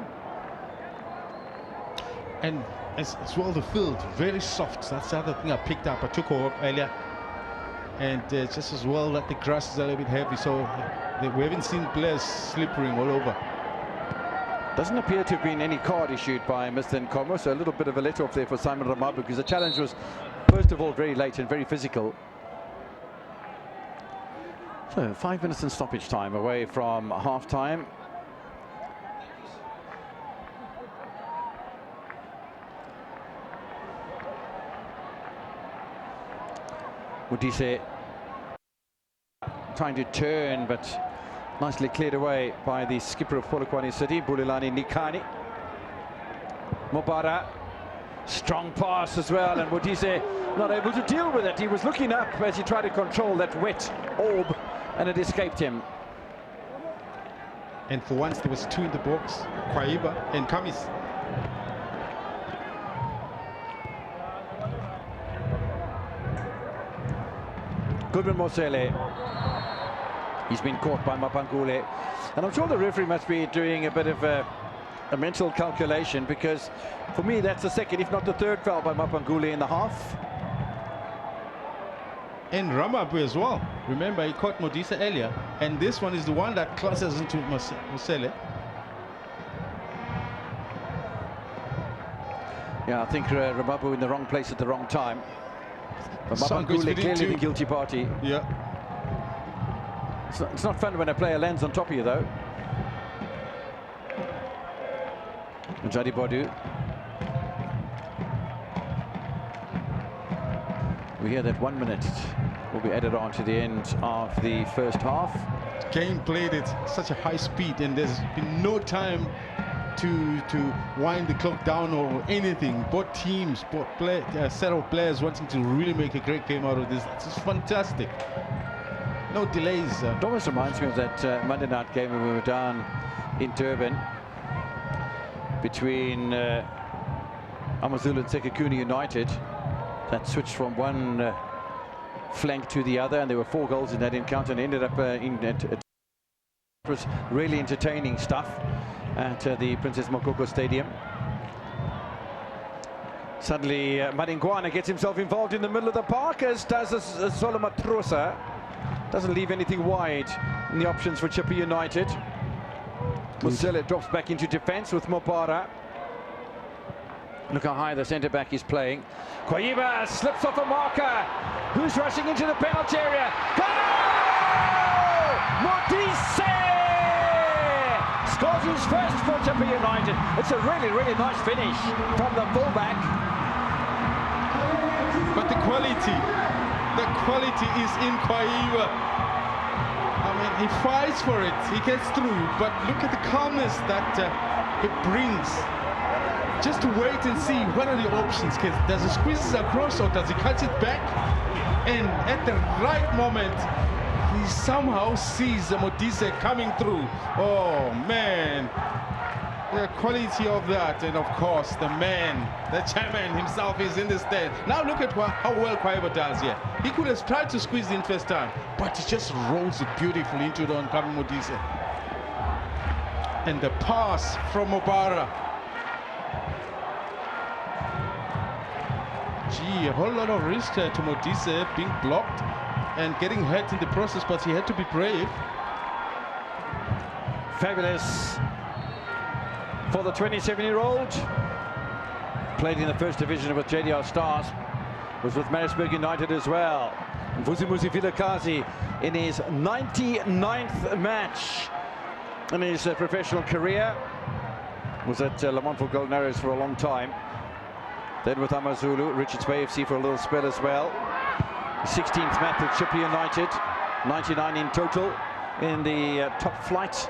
And as well, the field very soft. That's the other thing I picked up. I took over earlier, and just as well that the grass is a little bit heavy, so we haven't seen players slippering all over. Doesn't appear to have been any card issued by Mr. Nkomo, so a little bit of a let-off there for Simon Ramabu, because the challenge was, first of all, very late and very physical. So 5 minutes in stoppage time away from half-time. Motise trying to turn, but nicely cleared away by the skipper of Polokwane City, Bulelani Nikani. Mobara, strong pass as well, and Motise not able to deal with it. He was looking up as he tried to control that wet orb, and it escaped him. And for once there was 2 in the box, Kwaiba and Kamis. Goodman Mosele. He's been caught by Mapangule, and I'm sure the referee must be doing a bit of a mental calculation, because for me that's the second, if not the third, foul by Mapangule in the half. And Ramabu as well. Remember, he caught Modisa earlier, and this one is the one that crosses into Mosele. Yeah, I think Ramabu in the wrong place at the wrong time. But Mapangule clearly the guilty party. Yeah. It's not fun when a player lands on top of you, though. Jadi Bodu. We hear that 1 minute will be added on to the end of the first half. Game played at such a high speed, and there's been no time to wind the clock down or anything. Both teams, both set of players wanting to really make a great game out of this. It's just fantastic. No delays. It almost reminds me of that Monday night game when we were down in Durban between AmaZulu and Sekekuni United. That switched from one flank to the other, and there were 4 goals in that encounter, and ended up it was really entertaining stuff at the Princess Mokoko Stadium. Suddenly Maringwana gets himself involved in the middle of the park, as does Solomon Trosa. Doesn't leave anything wide in the options for Chippa United. Musele drops back into defense with Mobara. Look how high the centre-back is playing. Kwaiba slips off a marker. Who's rushing into the penalty area? Goal! Modise! Scores his first for Chippa United. It's a really, really nice finish from the fullback. But the quality is in Kwaiba. I mean, he fights for it, he gets through, but look at the calmness that it brings. Just to wait and see what are the options. Does he squeeze it across or does he cut it back? And at the right moment, he somehow sees Modise coming through. Oh man, the quality of that. And of course, the man, the chairman himself is in the stand. Now look at how well Kwaiba does here. He could have tried to squeeze in first time, but he just rolls it beautifully into the oncoming Modise. And the pass from Mobara. Gee, a whole lot of risk to Modise being blocked and getting hurt in the process, but he had to be brave. Fabulous for the 27-year-old. Played in the first division with JDR Stars. Was with Maritzburg United as well. Vusimuzi Vilakazi in his 99th match in his professional career. Was at Lamont for Golden Arrows for a long time. Then with Amazulu, Richards Bay FC for a little spell as well. 16th match with Chippa United, 99 in total in the top flight.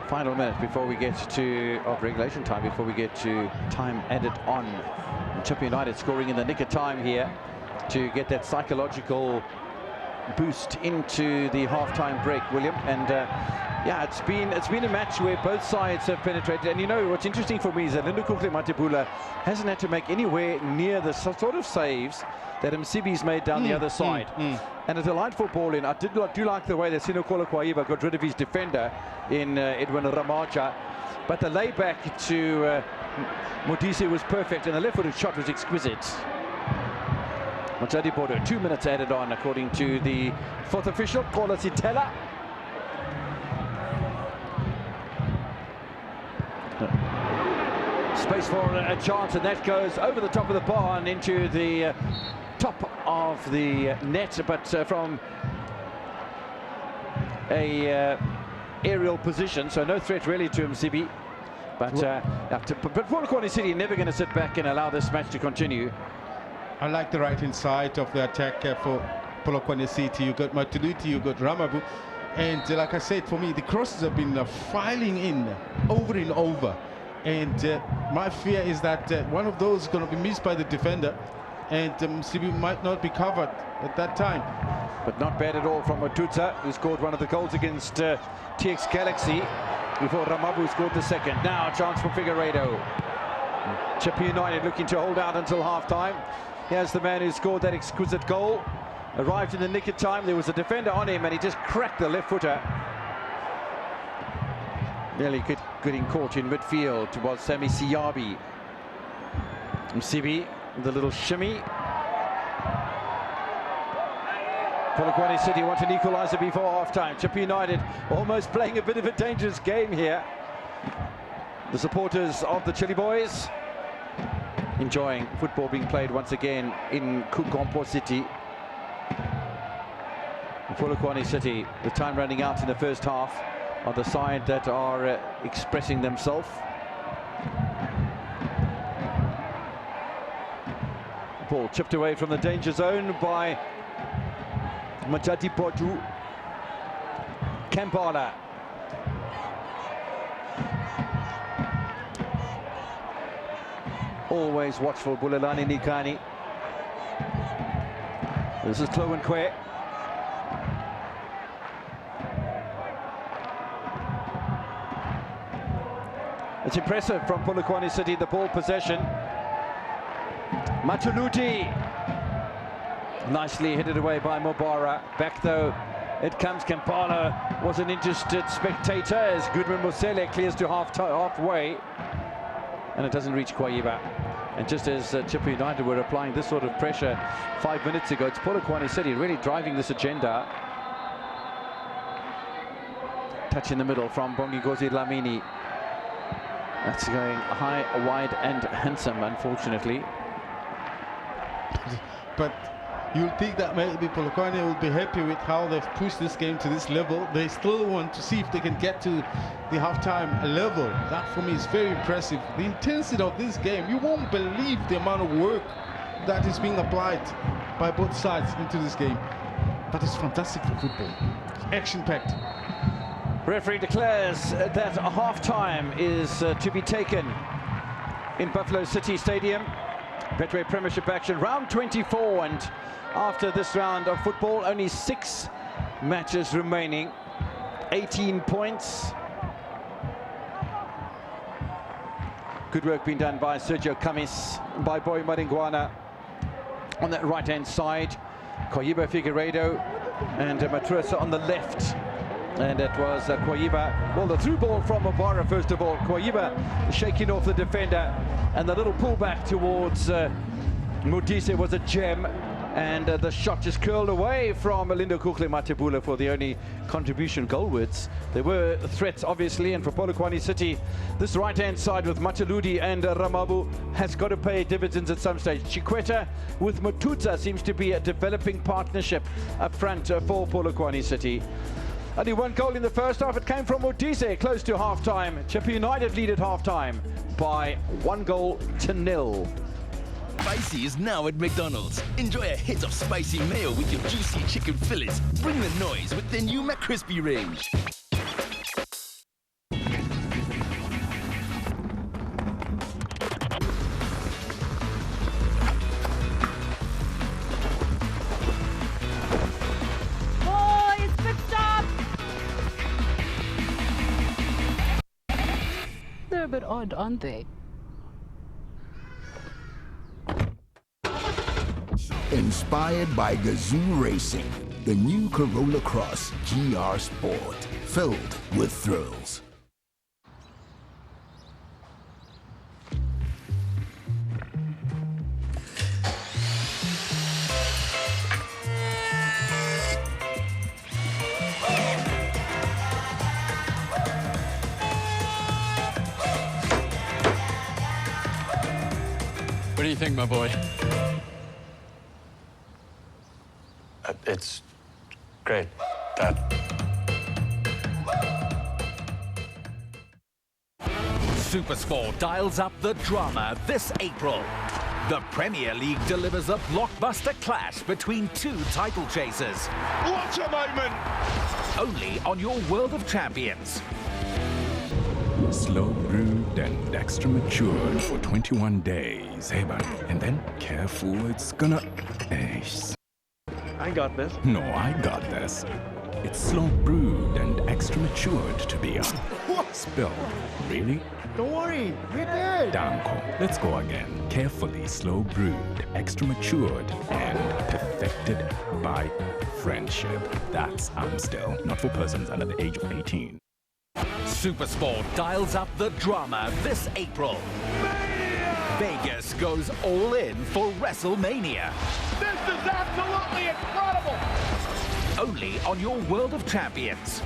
Final minute before we get to regulation time, before we get to time added on. And Chippa United scoring in the nick of time here to get that psychological boost into the half-time break, William. And yeah, it's been a match where both sides have penetrated. And you know what's interesting for me is that Lindukuhle Matebula hasn't had to make anywhere near the sort of saves that Msibi's made down the other side. And a delightful ball in. I do like the way that Sinokola Kwaiba got rid of his defender in Edwin Ramaja, but the layback to Modise was perfect, and the left-footed shot was exquisite. Motsadi Bodo, 2 minutes added on according to the fourth official, Kola Sitela. Space for a chance, and that goes over the top of the bar and into the top of the net, but from a aerial position, so no threat really to Msibi. But Polokwane City never going to sit back and allow this match to continue. I like the right-hand side of the attack for Polokwane City. You got Matuluti, you got Ramabu, and like I said, for me, the crosses have been filing in over and over. And my fear is that one of those is going to be missed by the defender, and Msibi might not be covered at that time. But not bad at all from Matuta, who scored one of the goals against TX Galaxy before Ramabu scored the second. Now a chance for Figueiredo. Chippa United looking to hold out until half-time. Here's the man who scored that exquisite goal. Arrived in the nick of time. There was a defender on him and he just cracked the left footer. Nearly getting caught in midfield towards Sami Siyabi. Msibi with a little shimmy. Polokwane City want an equaliser before half-time. Chippa United almost playing a bit of a dangerous game here. The supporters of the Chili Boys enjoying football being played once again in Kukompo City. Polokwane City, with time running out in the first half, are the side that are expressing themselves. Ball chipped away from the danger zone by Matati Podu. Kampala. Always watchful, Bulelani Nikani. This is Chloe Nkwe. It's impressive from Polokwane City, the ball possession. Matuluti. Nicely headed away by Mobara. Back though, it comes. Kampala was an interested spectator as Goodman Mosele clears to halfway. And it doesn't reach Kwaiba. And just as Chippa United were applying this sort of pressure 5 minutes ago, it's Polokwane City really driving this agenda. touch in the middle from Bonginkosi Dlamini. That's going high, wide, and handsome, unfortunately. But you'll think that maybe Polokwane will be happy with how they've pushed this game to this level. They still want to see if they can get to the halftime level. That for me is very impressive. The intensity of this game, you won't believe the amount of work that is being applied by both sides into this game. But it's fantastic for football. Action-packed. Referee declares that a half-time is to be taken in Buffalo City Stadium. Betway Premiership action, round 24, and after this round of football, only 6 matches remaining, 18 points. Good work being done by Sergio Camis, by Boy Maringwana on that right-hand side. Koyiba Figueiredo and Matrusa on the left. And it was Koyiba. Well, the through ball from Mabara, first of all. Koyiba shaking off the defender. And the little pullback towards Modise was a gem. And the shot just curled away from Lindo Kukle Matebula for the only contribution goalwards. There were threats, obviously, and for Polokwane City, this right-hand side with Mataludi and Ramabu has got to pay dividends at some stage. Chikweta with Matuza seems to be a developing partnership up front for Polokwane City. Only 1 goal in the first half. It came from Modise close to half-time. Chippa United lead at half-time by 1-0. Spicy is now at McDonald's. Enjoy a hit of spicy mayo with your juicy chicken fillets. Bring the noise with the new McCrispy range. Boys, pit stop! They're a bit odd, aren't they? Inspired by Gazoo Racing, the new Corolla Cross GR Sport, filled with thrills. What do you think, my boy? It's great, Dad. Supersport dials up the drama this April. The Premier League delivers a blockbuster clash between 2 title chasers. What a moment! Only on your World of Champions. Slow brewed and extra matured for 21 days, hey man. And then careful, it's gonna... I got this. No, I got this. It's slow brewed and extra matured to be on. Spilled. Really? Don't worry, we're good. Danko. Let's go again. Carefully slow brewed, extra matured, and perfected by friendship. That's Amstel, not for persons under the age of 18. Supersport dials up the drama this April. Vegas goes all in for WrestleMania. This is absolutely incredible! Only on your World of Champions.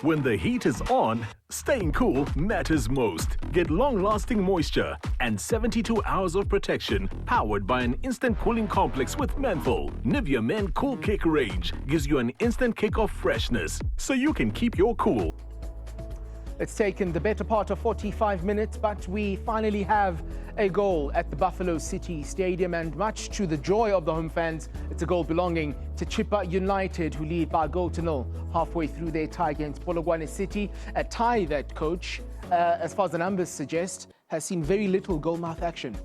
When the heat is on, staying cool matters most. Get long-lasting moisture and 72 hours of protection powered by an instant cooling complex with menthol. Nivea Men Cool Kick range gives you an instant kick of freshness so you can keep your cool. It's taken the better part of 45 minutes, but we finally have a goal at the Buffalo City Stadium, and much to the joy of the home fans, it's a goal belonging to Chippa United, who lead by 1-0 halfway through their tie against Polokwane City. A tie that, coach, as far as the numbers suggest, has seen very little goal-mouth action.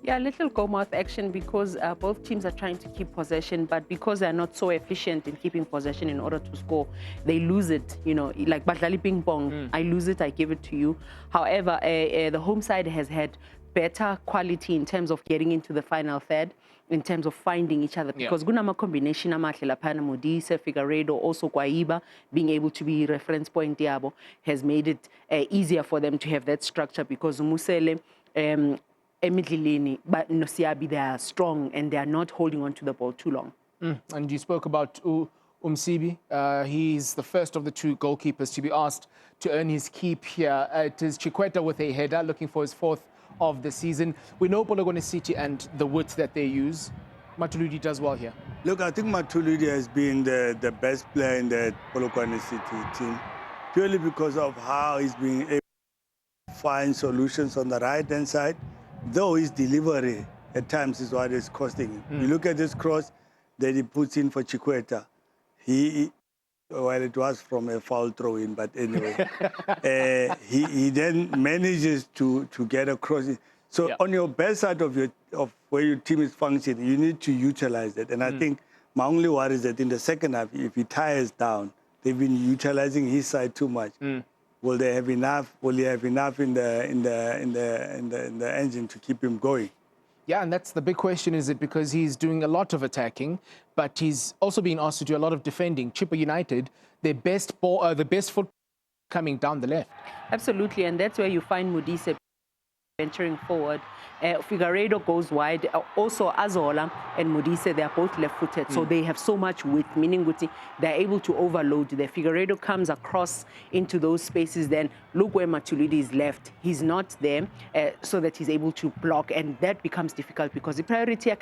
Yeah, little goal-mouth action because both teams are trying to keep possession, but because they're not so efficient in keeping possession in order to score, they lose it, you know, like Badlali Ping Pong. I lose it, I give it to you. However, the home side has had better quality in terms of getting into the final third, in terms of finding each other, because Gunama combination amahle laphana Modise, Figueiredo, also Koyiba being able to be reference point yabo has made it easier for them to have that structure, because Musele Emidlilini, but Nosiabi, they are strong and they are not holding on to the ball too long. And you spoke about Umsibi. He's the first of the two goalkeepers to be asked to earn his keep here. It is Chikweta with a header, looking for his fourth of the season. We know Polokwane City and the width that they use. Matuludi does well here. Look, I think Matuludi has been the best player in the Polokwane City team, purely because of how he's been able to find solutions on the right-hand side, though his delivery at times is what is costing him. You look at this cross that he puts in for Chikweta. Well, it was from a foul throw-in, but anyway. He then manages to get across it. So on your best side of where your team is functioning, you need to utilize it. And I think my only worry is that in the second half, if he tires down, they've been utilizing his side too much. Will they have enough? Will he have enough in the engine to keep him going? Yeah, and that's the big question. Is it because he's doing a lot of attacking, but he's also being asked to do a lot of defending? Chippa United, their best foot coming down the left. Absolutely, and that's where you find Modise venturing forward. Figueiredo goes wide. Also, Azola and Modise, they are both left-footed, so they have so much width, meaning they're able to overload. The Figueiredo comes across into those spaces, then look where Matulidi is left. He's not there, so that he's able to block, and that becomes difficult because the priority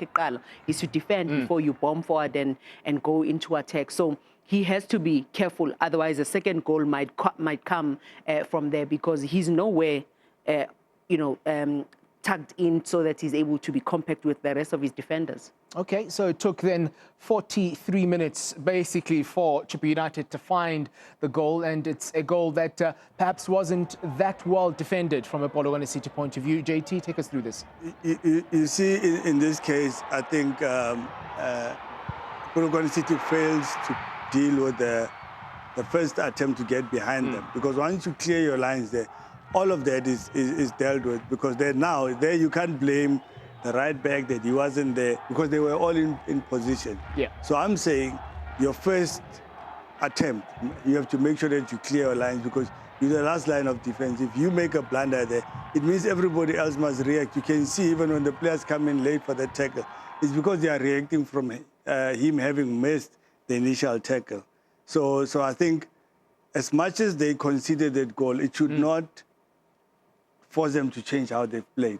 is to defend before you bomb forward and go into attack. So he has to be careful, otherwise the second goal might come from there, because he's nowhere tucked in so that he's able to be compact with the rest of his defenders. Okay, so it took then 43 minutes basically for Chippa United to find the goal, and it's a goal that perhaps wasn't that well defended from a Polokwane City point of view. JT, take us through this. You see, in this case, I think Polokwane City fails to deal with the first attempt to get behind them, because once you clear your lines there, all of that is dealt with, because there you can't blame the right back that he wasn't there, because they were all in position. Yeah. So I'm saying your first attempt, you have to make sure that you clear your lines, because you're the last line of defense. If you make a blunder there, it means everybody else must react. You can see even when the players come in late for the tackle, it's because they are reacting from him having missed the initial tackle. So I think as much as they conceded that goal, it should not force them to change how they've played.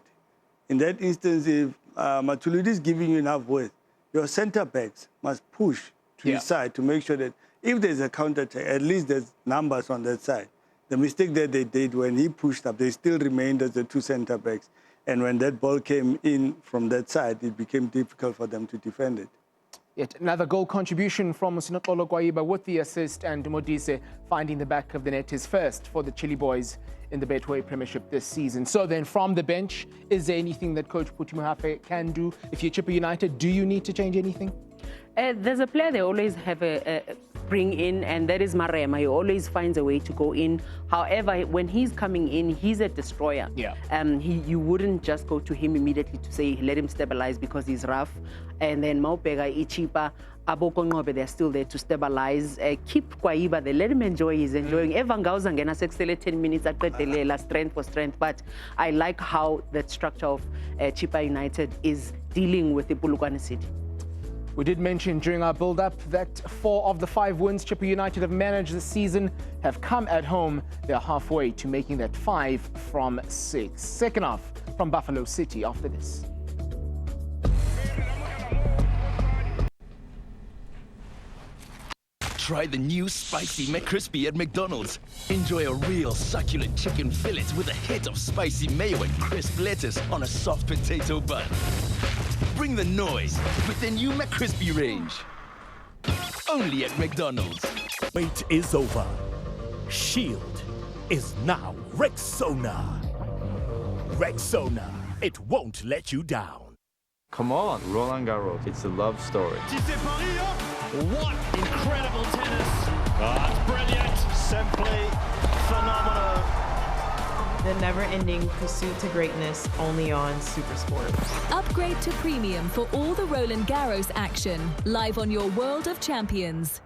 In that instance, if Matulidi is giving you enough width, your centre-backs must push to his side to make sure that if there's a counter-attack, at least there's numbers on that side. The mistake that they did when he pushed up, they still remained as the two centre-backs. And when that ball came in from that side, it became difficult for them to defend it. Yet another goal contribution from Musinotlolo Gwaiba with the assist, and Modise finding the back of the net, his first for the Chili Boys in the Betway Premiership this season. So then from the bench, is there anything that Coach Puti Mohafe can do? If you're Chippa United, do you need to change anything? There's a player they always have bring in, and that is Marema. He always finds a way to go in. However, when he's coming in, he's a destroyer. Yeah. You wouldn't just go to him immediately to say, let him stabilize because he's rough. And then Maupega, Chippa, Aboko Ngobe, they're still there to stabilize. Keep Kwaiba, they let him enjoy. He's enjoying. Evan Gauzangena sextele 10 minutes at strength for strength. But I like how that structure of Chippa United is dealing with the Polokwane City. We did mention during our build-up that 4 of the 5 wins Chippa United have managed this season have come at home. They're halfway to making that 5 from 6. Second half from Buffalo City after this. Try the new spicy McCrispy at McDonald's. Enjoy a real succulent chicken fillet with a hit of spicy mayo and crisp lettuce on a soft potato bun. Bring the noise with the new McCrispy range. Only at McDonald's. Wait is over. Shield is now Rexona. Rexona, it won't let you down. Come on, Roland Garros. It's a love story. What incredible tennis! That's brilliant! Simply phenomenal. The never-ending pursuit to greatness, only on SuperSport. Upgrade to premium for all the Roland Garros action, live on your World of Champions.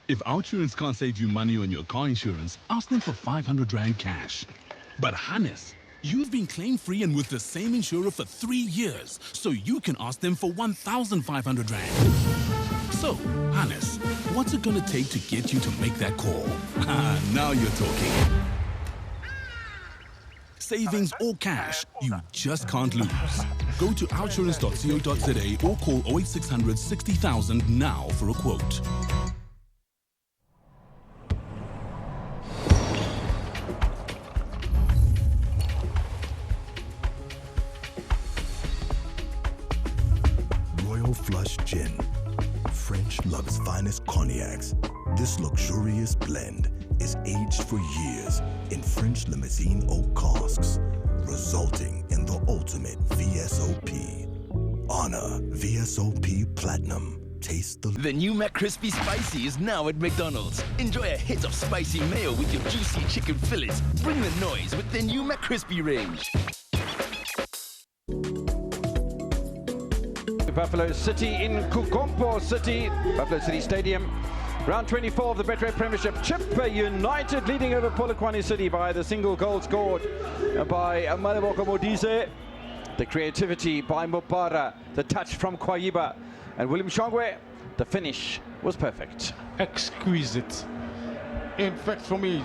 If OutSurance can't save you money on your car insurance, ask them for 500 Rand cash. But Hannes, you've been claim-free and with the same insurer for 3 years, so you can ask them for 1,500 Rand. So, Hannes, what's it gonna take to get you to make that call? Now you're talking. Savings or cash, you just can't lose. Go to outsurance.co.za or call 08600 60,000 now for a quote. Royal Flush Gin. French love's finest cognacs. This luxurious blend is aged for years in French limousine oak casks, resulting in the ultimate VSOP. Honor VSOP Platinum. Taste The new McCrispy Spicy is now at McDonald's. Enjoy a hit of spicy mayo with your juicy chicken fillets. Bring the noise with the new McCrispy range. Buffalo City in Kukompo City, Buffalo City Stadium. Round 24 of the Betway Premiership. Chippa United leading over Polokwane City by the single goal scored by Maleboka Modise. The creativity by Mubara, the touch from Kwaiba, and William Shongwe. The finish was perfect. Exquisite. In fact, for me,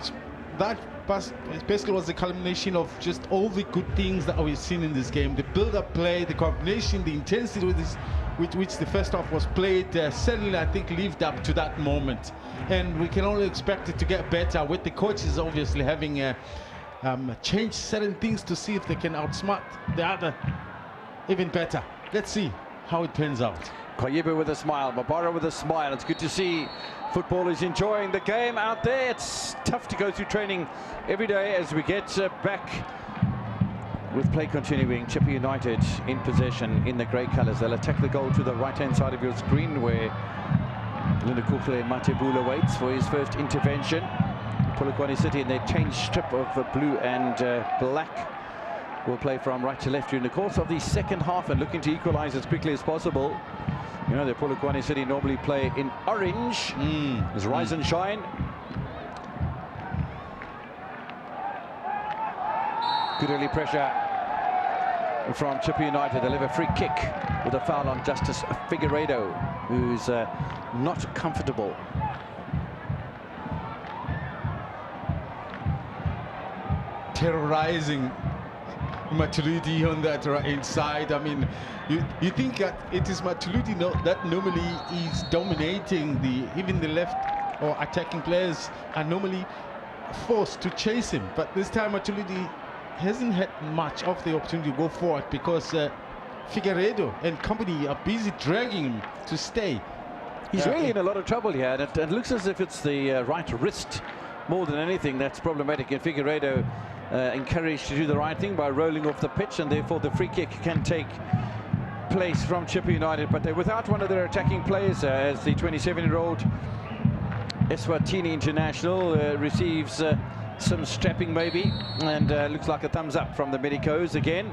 that pass basically was the culmination of just all the good things that we've seen in this game. The build-up play, the combination, the intensity with which the first half was played, certainly I think lived up to that moment. And we can only expect it to get better with the coaches obviously having changed certain things to see if they can outsmart the other even better. Let's see how it turns out. Kwaiba with a smile, Mabara with a smile. It's good to see footballers enjoying the game out there. It's tough to go through training every day as we get back with play continuing. Chippa United in possession in the grey colours. They'll attack the goal to the right-hand side of your screen where Lundukukle Matebula waits for his first intervention. Polokwane City in their change strip of blue and black will play from right to left during the course of the second half and looking to equalise as quickly as possible. You know, the Polokwane City normally play in orange. It's rise and shine. Good early pressure from Chippa United. They'll have a free kick with a foul on Justice Figueiredo, who's not comfortable. Terrorizing Matulidi on that right inside. I mean, you think that it is Matulidi that normally is dominating even the left or attacking players are normally forced to chase him, but this time Matulidi hasn't had much of the opportunity to go forward because Figueiredo and company are busy dragging him to stay. He's really in a lot of trouble here, and it looks as if it's the right wrist more than anything that's problematic, and Figueiredo encouraged to do the right thing by rolling off the pitch, and therefore the free kick can take place from Chippa United, but they're without one of their attacking players as the 27-year-old Eswatini international receives some strapping maybe, and looks like a thumbs up from the medicos again.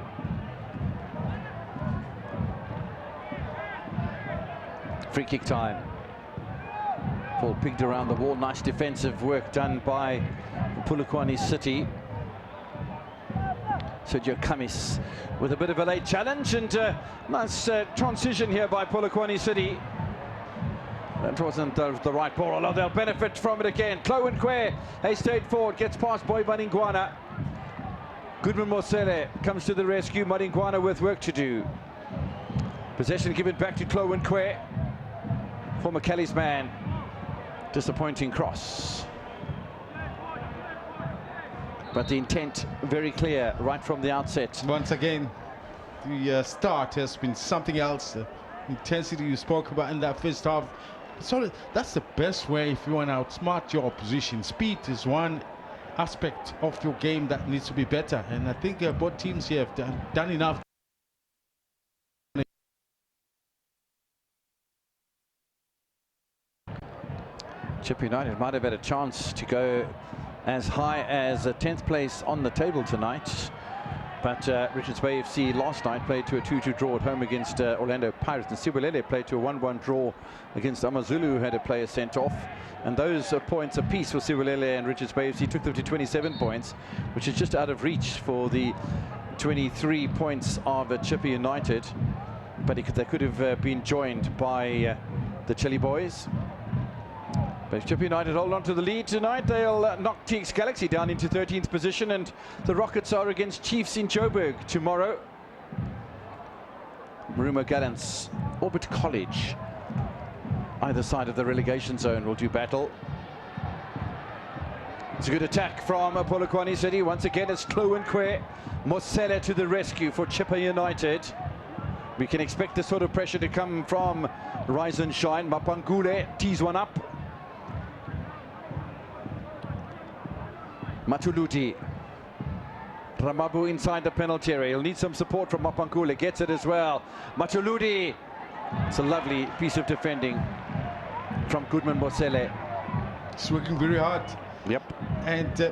Free kick time. Ball picked around the wall. Nice defensive work done by Polokwane City. Sergio Kamis with a bit of a late challenge, and nice transition here by Polokwane City. That wasn't the right ball, although they'll benefit from it again. Chloe Nkwe, he stayed forward, gets past Boy Madingwana. Goodman Mosele comes to the rescue. Madingwana with work to do. Possession given back to Chloe Nkwe. Former Kelly's man. Disappointing cross. But the intent very clear right from the outset. Once again, the start has been something else. The intensity you spoke about in that first half. So that's the best way if you want to outsmart your opposition. Speed is one aspect of your game that needs to be better, and I think both teams here have done enough. Chippa United might have had a chance to go as high as 10th place on the table tonight. But Richards Bay FC last night played to a 2-2 draw at home against Orlando Pirates, and Sibulele played to a 1-1 draw against Amazulu, who had a player sent off. And those points apiece for Sibulele and Richards Bay FC took them to 27 points, which is just out of reach for the 23 points of Chippa United. But they could have been joined by the Chile Boys. But if Chippa United hold on to the lead tonight, they'll knock TX Galaxy down into 13th position, and the Rockets are against Chiefs in Joburg tomorrow. Marumo Gallants, Orbit College, either side of the relegation zone will do battle. It's a good attack from Polokwane City. Once again, it's Kloenkwe Mosele to the rescue for Chippa United. We can expect this sort of pressure to come from Rise and Shine. Mapangule tees one up. Matuluti. Ramabu inside the penalty area. He'll need some support from Mapangule. Gets it as well. Matuluti. It's a lovely piece of defending from Goodman Mosele. He's working very hard. Yep. And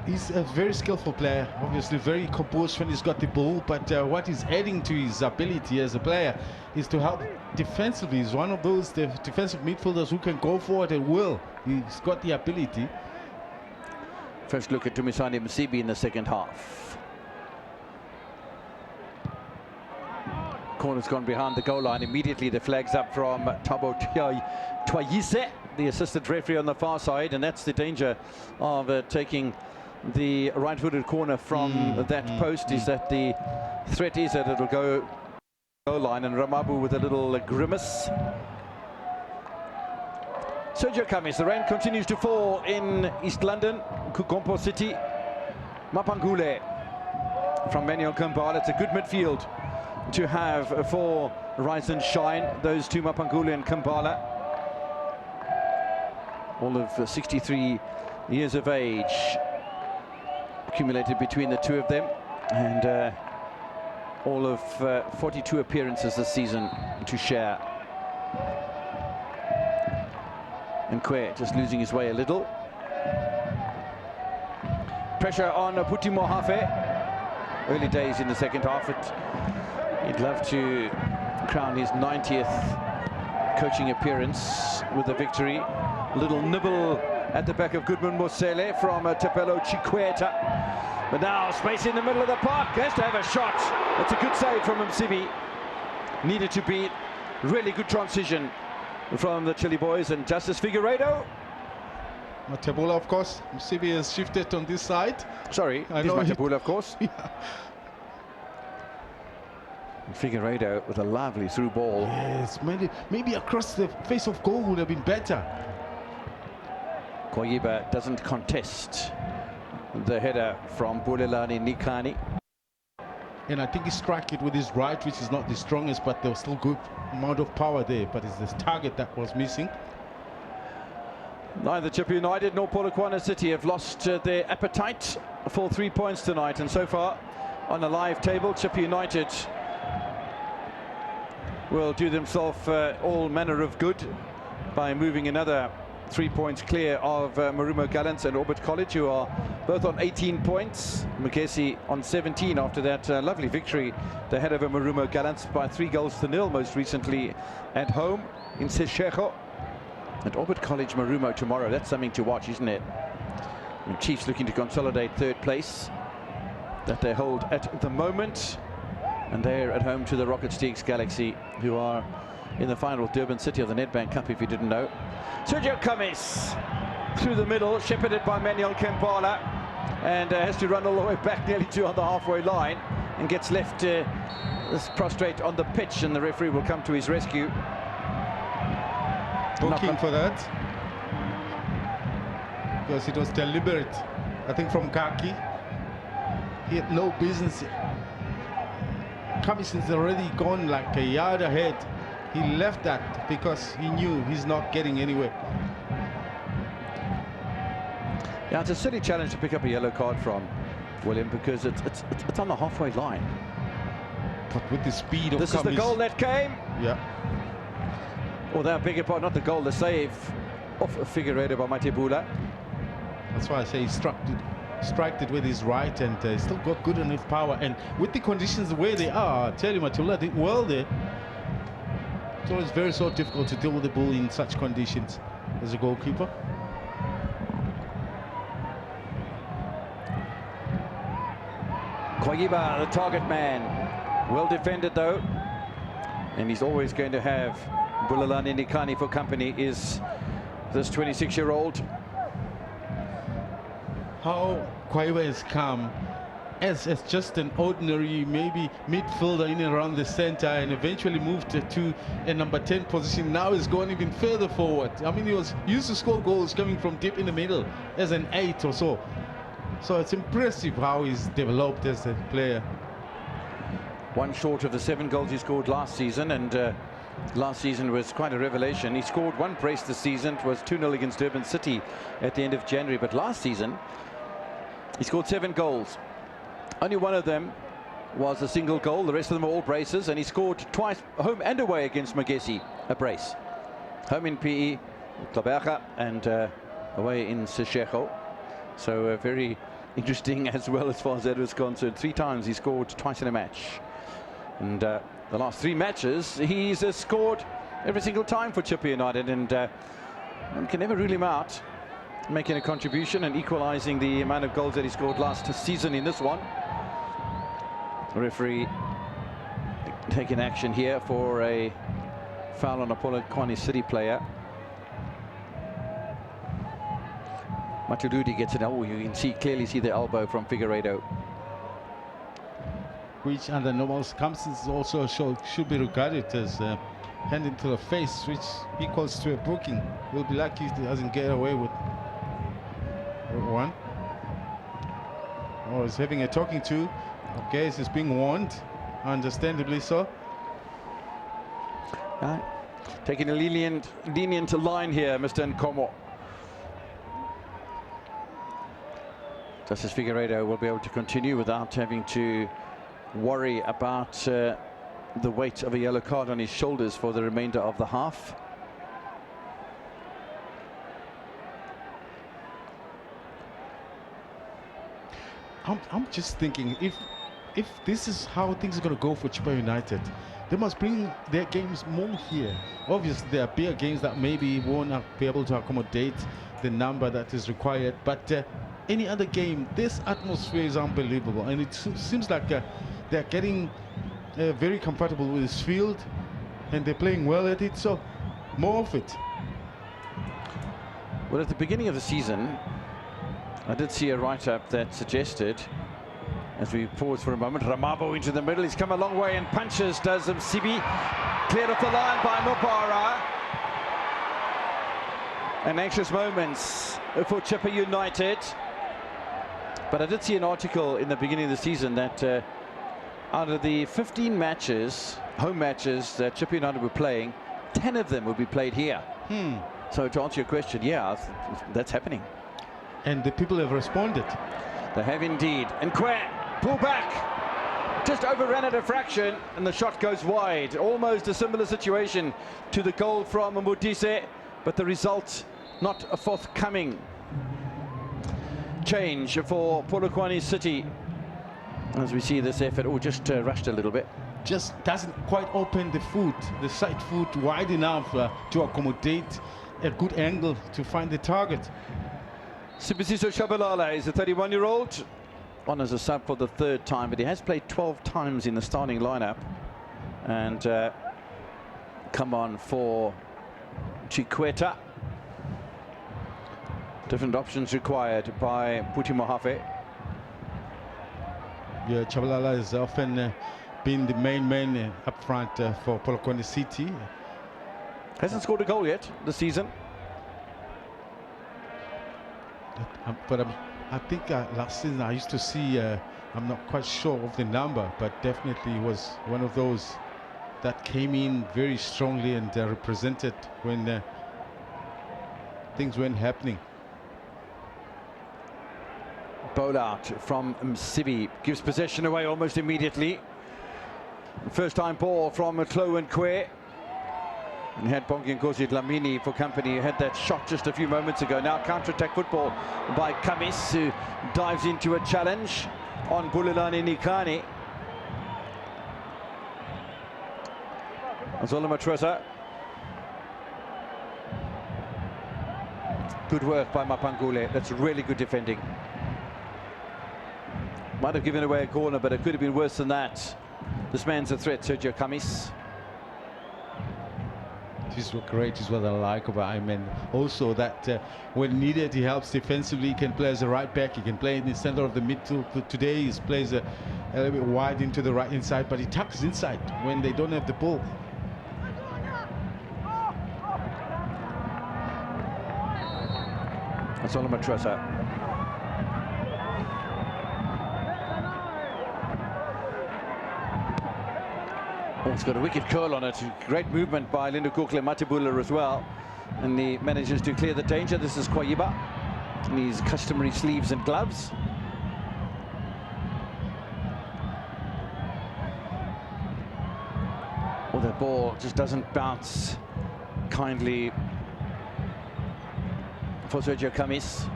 he's a very skillful player, obviously very composed when he's got the ball, but what he's adding to his ability as a player is to help defensively. He's one of those defensive midfielders who can go forward and will. He's got the ability. First look at Tumisani Msibi in the second half. Corner's gone behind the goal line. Immediately the flag's up from Tabo Twayise, the assistant referee on the far side, and that's the danger of taking the right-footed corner from that post, is that the threat is that it'll go goal line, and Ramabu with a little grimace. Sergio Camis, the rain continues to fall in East London, Kukompo City. Mapangule from Manuel Kambala. It's a good midfield to have for Rise and Shine, those two, Mapangule and Kambala. All of 63 years of age accumulated between the two of them, and all of 42 appearances this season to share. And Kwe just losing his way a little. Pressure on Puti Mohafe. Early days in the second half. He'd love to crown his 90th coaching appearance with a victory. Little nibble at the back of Goodman Mosele from Tepelo Chikweta. But now space in the middle of the park. Has to have a shot. It's a good save from Msibi. Needed to be really good transition from the Chile Boys. And Justice Figueiredo. Matebula, of course. Msibi has shifted on this side. Sorry, this is Matebula, of course. Yeah. Figueiredo with a lovely through ball. Yes, maybe across the face of goal would have been better. Koyiba doesn't contest the header from Bulelani Nikani. And I think he struck it with his right, which is not the strongest, but there was still good amount of power there. But it's this target that was missing. Neither Chippa United nor Polokwane City have lost their appetite for 3 points tonight. And so far, on the live table, Chippa United will do themselves all manner of good by moving another 3 points clear of Marumo Gallants and Orbit College, who are both on 18 points. Mukesi on 17 after that lovely victory they had over Marumo Gallants by 3-0 most recently at home in Seshego. And Orbit College Marumo tomorrow, that's something to watch, isn't it? And Chiefs looking to consolidate third place that they hold at the moment. And they're at home to the Rockets TX Galaxy, who are in the final with Durban City of the Nedbank Cup, if you didn't know. Sergio Camis through the middle, shepherded by Manuel Kempala, and has to run all the way back nearly to on the halfway line, and gets left prostrate on the pitch, and the referee will come to his rescue. Booking for that, because it was deliberate. I think from Kaki, he had no business. Camis is already gone like a yard ahead. He left that because he knew he's not getting anywhere. Yeah, it's a silly challenge to pick up a yellow card from William, because it's on the halfway line. But with the speed of this Camis, is the goal that came. Yeah. Or that bigger part, not the goal, the save of Figueiredo by Matebula. That's why I say he struck it strike it with his right, and still got good enough power. And with the conditions the way they are, I tell you, Matula did well there. It's always very so difficult to deal with the ball in such conditions as a goalkeeper. Kwagiba, the target man. Well defended though. And he's always going to have Bulelani Nikani for company, is this 26-year-old. How Kwagiba has come as just an ordinary maybe midfielder in and around the center, and eventually moved to a number 10 position. Now he's gone even further forward. I mean, he used to score goals coming from deep in the middle as an 8 or so. So it's impressive how he's developed as a player. One short of the 7 goals he scored last season, and last season was quite a revelation. He scored 1 brace this season. It was 2-0 against Durban City at the end of January, but last season he scored 7 goals. Only one of them was a single goal. The rest of them were all braces, and he scored twice, home and away, against Magesi, a brace. Home in PE, Klaberga, and away in Seshego. So very interesting as well as far as that was concerned. 3 times he scored, twice in a match. And the last 3 matches, he's scored every single time for Chippa United, and one can never rule him out, making a contribution and equalising the amount of goals that he scored last season in this one. The referee taking action here for a foul on a Polokwane City player. Matuludi gets an elbow. You can clearly see the elbow from Figueiredo, which under normal circumstances also should be regarded as a hand into the face, which equals to a booking. We'll be lucky if he doesn't get away with one. Oh, he's having a talking to. Okay, he's being warned, understandably so. Taking a lenient line here, Mr. Nkomo. Justice Figueiredo will be able to continue without having to worry about the weight of a yellow card on his shoulders for the remainder of the half. I'm just thinking, if this is how things are going to go for Chippa United, they must bring their games more here. Obviously, there are bigger games that maybe won't be able to accommodate the number that is required, but any other game, this atmosphere is unbelievable, and it seems like they're getting very comfortable with this field, and they're playing well at it, so more of it. Well, at the beginning of the season, I did see a write-up that suggested, as we pause for a moment, Ramabo into the middle. He's come a long way and punches, does Msibi. Cleared off the line by Mopara. And anxious moments for Chippa United. But I did see an article in the beginning of the season that out of the 15 matches, home matches that Chippa United were playing, 10 of them would be played here. So to answer your question, yeah, that's happening. And the people have responded. They have indeed. And Kwe, pull back. Just overran it a fraction, and the shot goes wide. Almost a similar situation to the goal from Mudise, but the result not a forthcoming. Change for Polokwane City. As we see this effort, just rushed a little bit. Just doesn't quite open the side foot wide enough to accommodate a good angle to find the target. Sibusiso Shabalala is a 31-year-old, on as a sub for the 3rd time, but he has played 12 times in the starting lineup, and come on for Chikweta. Different options required by Puti Mohafe. Yeah, Chabalala has often been the main man up front for Polokwane City. Hasn't scored a goal yet this season. But I think last season I used to see, I'm not quite sure of the number, but definitely was one of those that came in very strongly and represented when things weren't happening. Bowl out from Msibi, gives possession away almost immediately. First time ball from Klo and Kwe. And had Bongi Nkosi Dlamini for company, who had that shot just a few moments ago. Now counter-attack football by Kamis, who dives into a challenge on Bulelani Nikani. Azola Matresa. Good work by Mapangule. That's really good defending. Might have given away a corner, but it could have been worse than that. This man's a threat, Sergio Kamis. This is great, is what I like about him, and also that when needed he helps defensively. He can play as a right back, he can play in the center of the midfield. Today he plays a little bit wide into the right hand side, but he tucks inside when they don't have the ball. Azola Matresa. Oh, it's got a wicked curl on it. Great movement by Linda Kukle Matebula as well. And he manages to clear the danger. This is Kwayiba in his customary sleeves and gloves. Oh, that ball just doesn't bounce kindly for Sergio Kamis.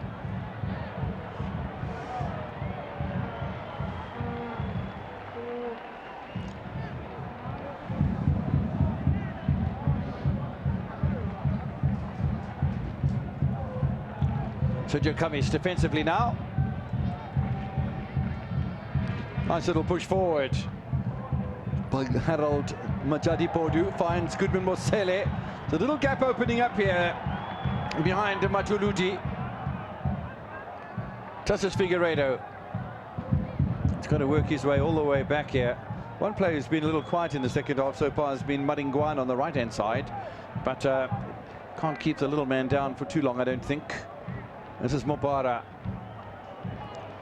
Sergio Kamis defensively now. Nice little push forward by Harold Majadi-Podu. Finds Goodman Mosele. There's a little gap opening up here behind Matuludi. Tassos Figueiredo. He's got to work his way all the way back here. One player who's been a little quiet in the second half so far has been Maringwan on the right-hand side, but can't keep the little man down for too long, I don't think. This is Mobara.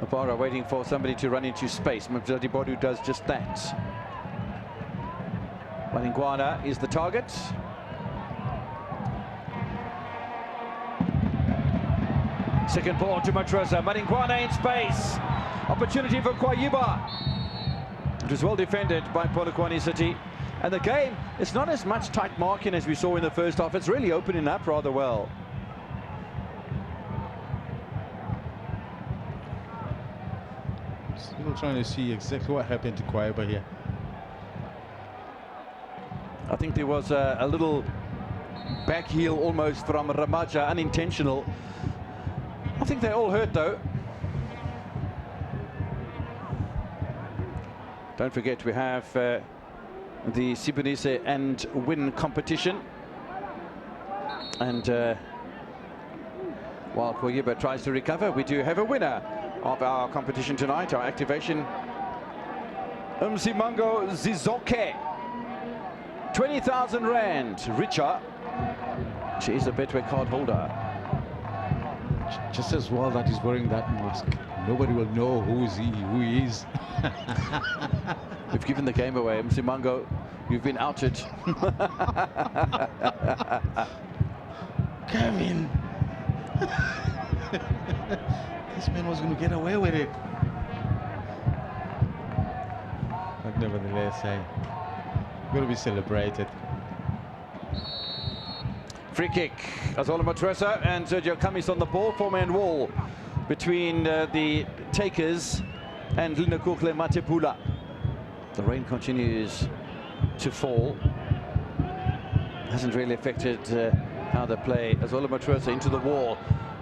Mobara waiting for somebody to run into space. Majadi-Podu does just that. Maringwana is the target. Second ball to Matresa. Maringwana in space. Opportunity for Kwayiba. It was well defended by Polokwane City. And the game, it's not as much tight marking as we saw in the first half. It's really opening up rather well. Still trying to see exactly what happened to Kwayiba here. I think there was a little back heel almost from Ramaja, unintentional. I think they all hurt though. Don't forget we have the Sibonise and Win competition. And while Kwayiba tries to recover, we do have a winner of our competition tonight, our activation. Msimango Zizoke. 20,000 Rand. Richer. She is a Betway card holder. Just as well that he's wearing that mask. Nobody will know who he is. We've given the game away. Msimango, you've been outed. Kevin. This man was going to get away with it. But nevertheless, going to be celebrated. Free kick. Azola Matresa and Sergio Kamis on the ball. Four-man wall between the takers and Linakukle Matebula. The rain continues to fall. Hasn't really affected how they play. Azola Matresa into the wall.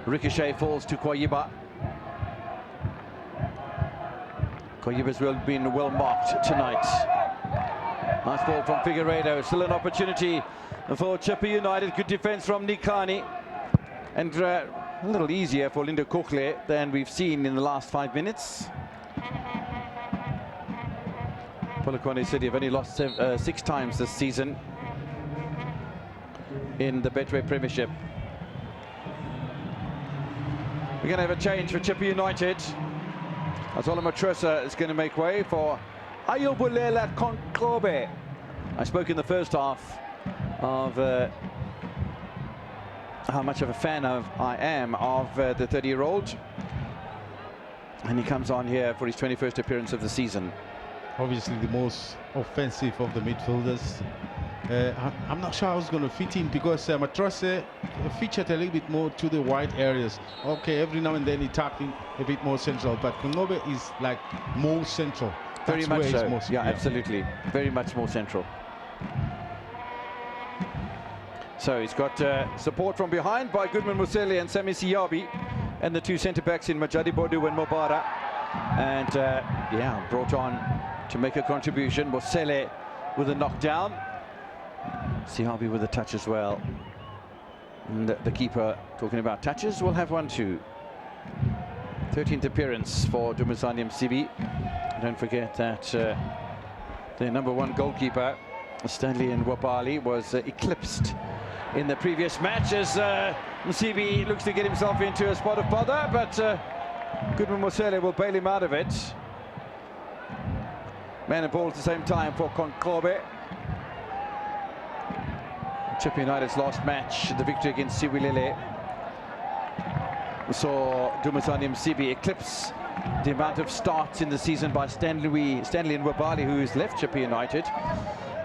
Ricochet falls to Kwayiba. Kwayiba's been well marked tonight. Nice ball from Figueiredo. Still an opportunity for Chippa United. Good defense from Nikani. And a little easier for Linda Kukle than we've seen in the last 5 minutes. Polokwane City have only lost 6 times this season in the Betway Premiership. We're going to have a change for Chippa United. Azola Matresa is going to make way for Ayobulela Konkobe. I spoke in the first half of how much of a fan I am of the 30-year-old. And he comes on here for his 21st appearance of the season. Obviously the most offensive of the midfielders. I'm not sure I was going to fit in because Matrose featured a little bit more to the wide areas. Okay, every now and then he tapped in a bit more central, but Kongobe is like more central. Very That's much where he's so. most, Yeah, absolutely. Very much more central. So he's got support from behind by Goodman Musele and Sami Siyabi, and the two centre-backs in Majadi Bodu and Mobara. And yeah, brought on to make a contribution. Musele with a knockdown. Siyabi with a touch as well. And the keeper, talking about touches, will have one too. 13th appearance for Dumisani Msibi. Don't forget that the number one goalkeeper, Stanley Nwabali, was eclipsed in the previous match as Msibi looks to get himself into a spot of bother, but Goodman Musele will bail him out of it. Man and ball at the same time for Konkobe. Chippa United's last match, the victory against Siwilele, saw Dumisani Msibi eclipse the amount of starts in the season by Stanley Nwabali, who's left Chippa United.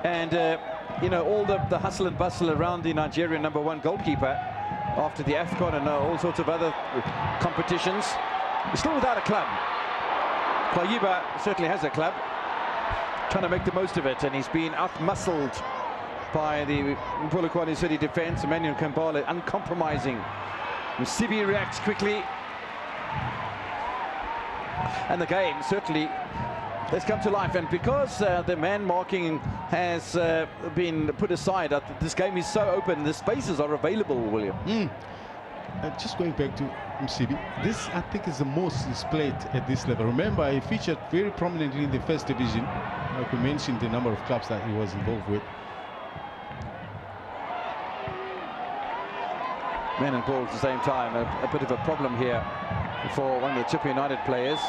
And you know, all the hustle and bustle around the Nigerian number one goalkeeper after the AFCON and all sorts of other competitions. He's still without a club. Kwayiba certainly has a club, trying to make the most of it, and he's been out-muscled by the Polokwane City defence. Emmanuel Kambale uncompromising. Msibi reacts quickly. And the game certainly has come to life. And because the man marking has been put aside, this game is so open, the spaces are available, William. Just going back to Msibi, this I think is the most he's played at this level. Remember, he featured very prominently in the first division. Like we mentioned, the number of clubs that he was involved with. Man and ball at the same time, a bit of a problem here for one of the Chippa United players,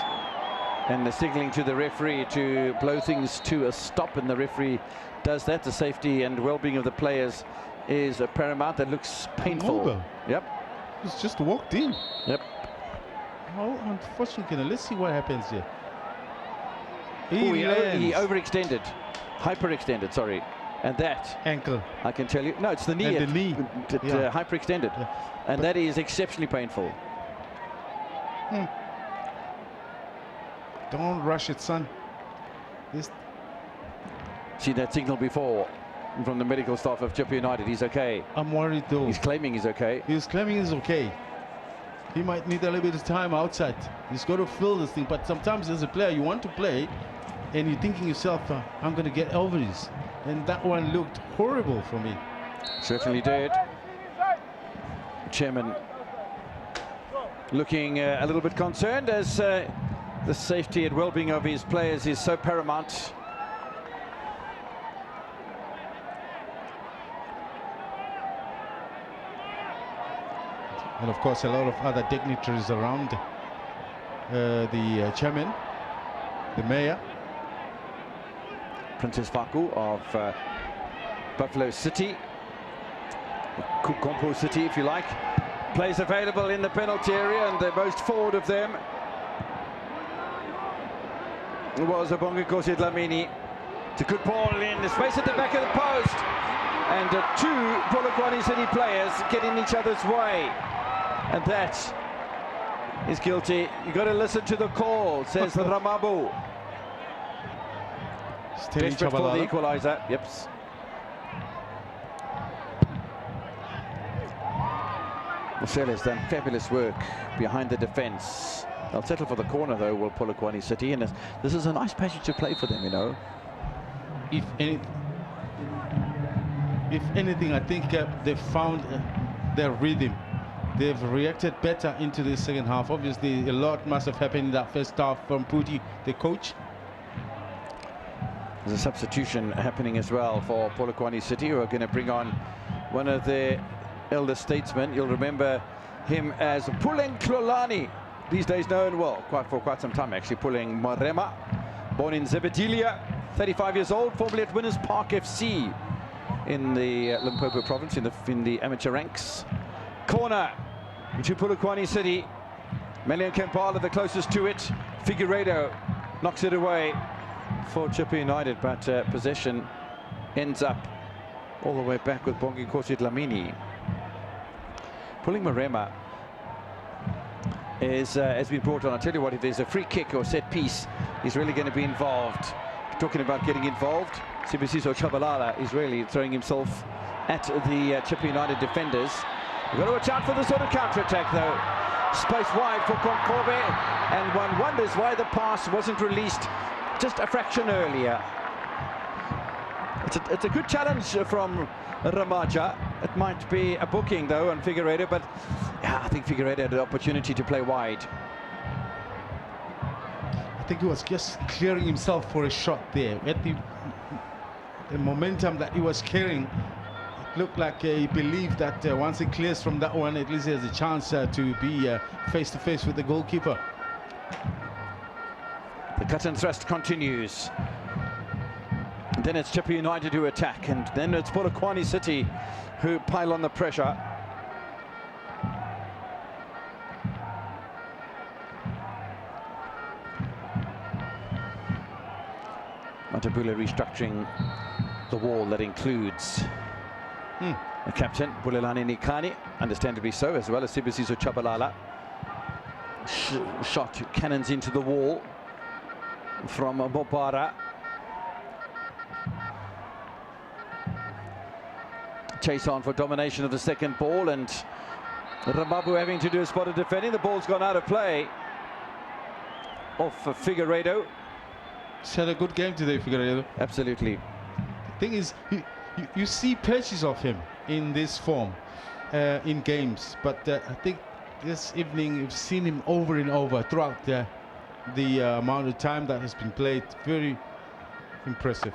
and they're signaling to the referee to blow things to a stop, and the referee does that. The safety and well-being of the players is paramount. That looks painful. Over. Yep. He's just walked in. Yep. How unfortunate. Let's see what happens here. He overextended, hyperextended, sorry. And that ankle, I can tell you, no, it's the knee. And the knee hyperextended, and that is exceptionally painful. Don't rush it, son. See that signal before from the medical staff of Chippa United. He's okay. I'm worried though. He's claiming he's okay. He's claiming he's okay. He might need a little bit of time outside. He's got to feel this thing. But sometimes as a player, you want to play, and you're thinking yourself, I'm going to get over this. And that one looked horrible for me. Certainly did. Chairman looking a little bit concerned as the safety and well-being of his players is so paramount. And of course, a lot of other dignitaries around the chairman, the mayor. Princess Faku of Buffalo City, Kukompo City if you like. Players available in the penalty area, and the most forward of them was Abongikosi Dlamini. It's a good ball in the space at the back of the post, and two Polokwane City players get in each other's way, and that is guilty. You've got to listen to the call, says Ramabu. Desperate for the equaliser. Yep. Musele's done fabulous work behind the defence. They'll settle for the corner though, will Polokwane City, and this is a nice passage to play for them, you know. If anything, I think they've found their rhythm. They've reacted better into the second half. Obviously, a lot must have happened in that first half from Puti, the coach. There's a substitution happening as well for Polokwane City, who are going to bring on one of their elder statesmen. You'll remember him as Puleng Klolani, these days known, well, for quite some time actually, Puleng Marema, born in Zebedilia, 35 years old, formerly at Winners Park FC in the Limpopo province, in the amateur ranks. Corner to Polokwane City. Melian Kampala the closest to it. Figueiredo knocks it away for Chippa United, but possession ends up all the way back with Bongi Kosi Dlamini. Pulling Marema has been brought on. I'll tell you what, if there's a free kick or set piece, he's really going to be involved. Talking about getting involved, Sibusiso Chabalala is really throwing himself at the Chippa United defenders. We've got to watch out for the sort of counter-attack, though. Space wide for Konkobe, and one wonders why the pass wasn't released just a fraction earlier. It's a good challenge from Ramaja. It might be a booking, though, on Figueiredo, but yeah, I think Figueiredo had an opportunity to play wide. I think he was just clearing himself for a shot there. At the momentum that he was carrying, it looked like he believed that once he clears from that one, at least he has a chance to be face-to-face with the goalkeeper. The cut and thrust continues. And then it's Chippa United who attack, and then it's Polokwane City who pile on the pressure. Matabula restructuring the wall that includes the captain, Bulelani Nikani, understandably so, as well as Sibusiso Chabalala. Shot cannons into the wall from Mobara. Chase on for domination of the second ball, and Ramabu having to do a spot of defending. The ball's gone out of play off Figueiredo. He's had a good game today, Figueiredo. Absolutely. The thing is, you see patches of him in this form in games, but I think this evening you've seen him over and over throughout the amount of time that has been played. Very impressive.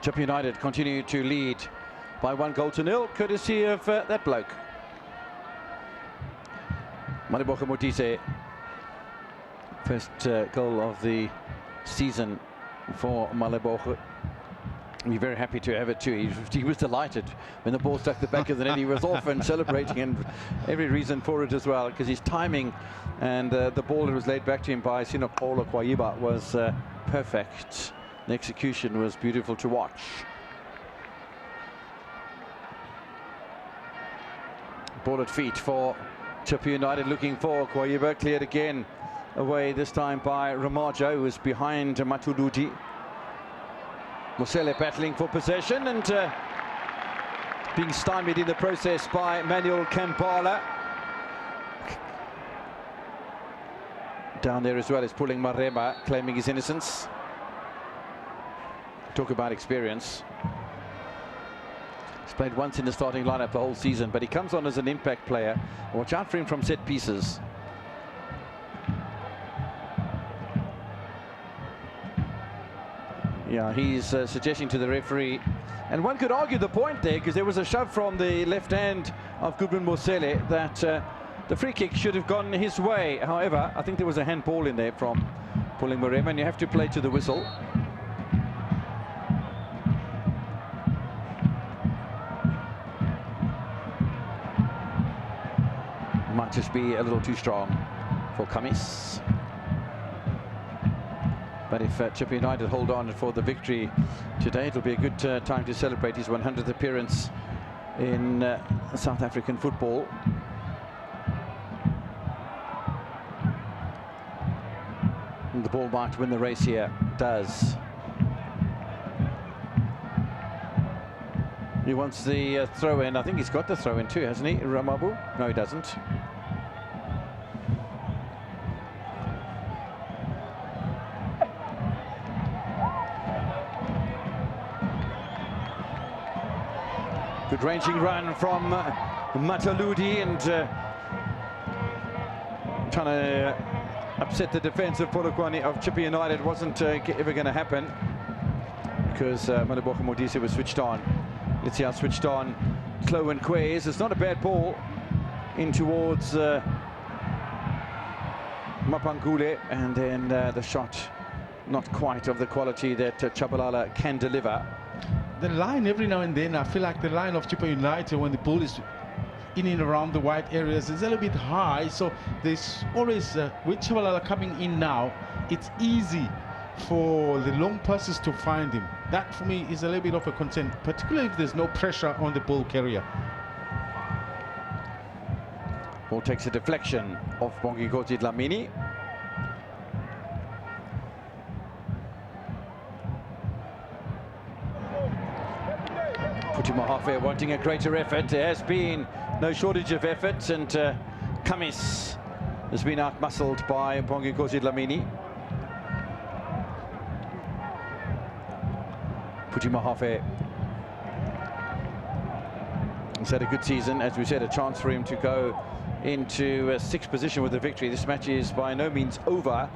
Chippa United continue to lead by 1-0, courtesy of that bloke. Maleboka Modise, first goal of the season for Maleboka. We're very happy to have it too. He was delighted when the ball struck the back of the net. He was off and celebrating, and every reason for it as well, because his timing and the ball that was laid back to him by Sinokolo Kwayiba was perfect. The execution was beautiful to watch. Ball at feet for Chippa United, looking for Kwayiba, cleared again away, this time by Ramaja, who was behind Matuluti. Mosele battling for possession and being stymied in the process by Manuel Kambala. Down there as well is pulling Marema, claiming his innocence. Talk about experience. He's played once in the starting lineup the whole season, but he comes on as an impact player. Watch out for him from set pieces. Yeah, he's suggesting to the referee, and one could argue the point there, because there was a shove from the left hand of Gudrun Mosele that the free kick should have gone his way. However, I think there was a handball in there from pulling Marema, and you have to play to the whistle. Might just be a little too strong for Kamis. But if Chippa United hold on for the victory today, it'll be a good time to celebrate his 100th appearance in South African football. And the ball might win the race here. Does. He wants the throw-in. I think he's got the throw-in too, hasn't he, Ramabu? No, he doesn't. Good ranging run from Mataludi, and trying to upset the defence of Polokwane of Chippa United wasn't ever going to happen, because Maleboka Modise was switched on. Let's see how switched on Chloe and Quays. It's not a bad ball in towards Mapangule, and then the shot not quite of the quality that Chabalala can deliver. The line, every now and then, I feel like the line of Chippa United, when the ball is in and around the wide areas, is a little bit high. So there's always, with Chabalala coming in now, it's easy for the long passes to find him. That for me is a little bit of a concern, particularly if there's no pressure on the ball carrier. Ball takes a deflection of Bonginkosi Dlamini. Putima Hafe wanting a greater effort. There has been no shortage of effort, and Kamis has been outmuscled by Bonginkosi Dlamini. Putima Hafe has had a good season. As we said, a chance for him to go into sixth position with a victory. This match is by no means over.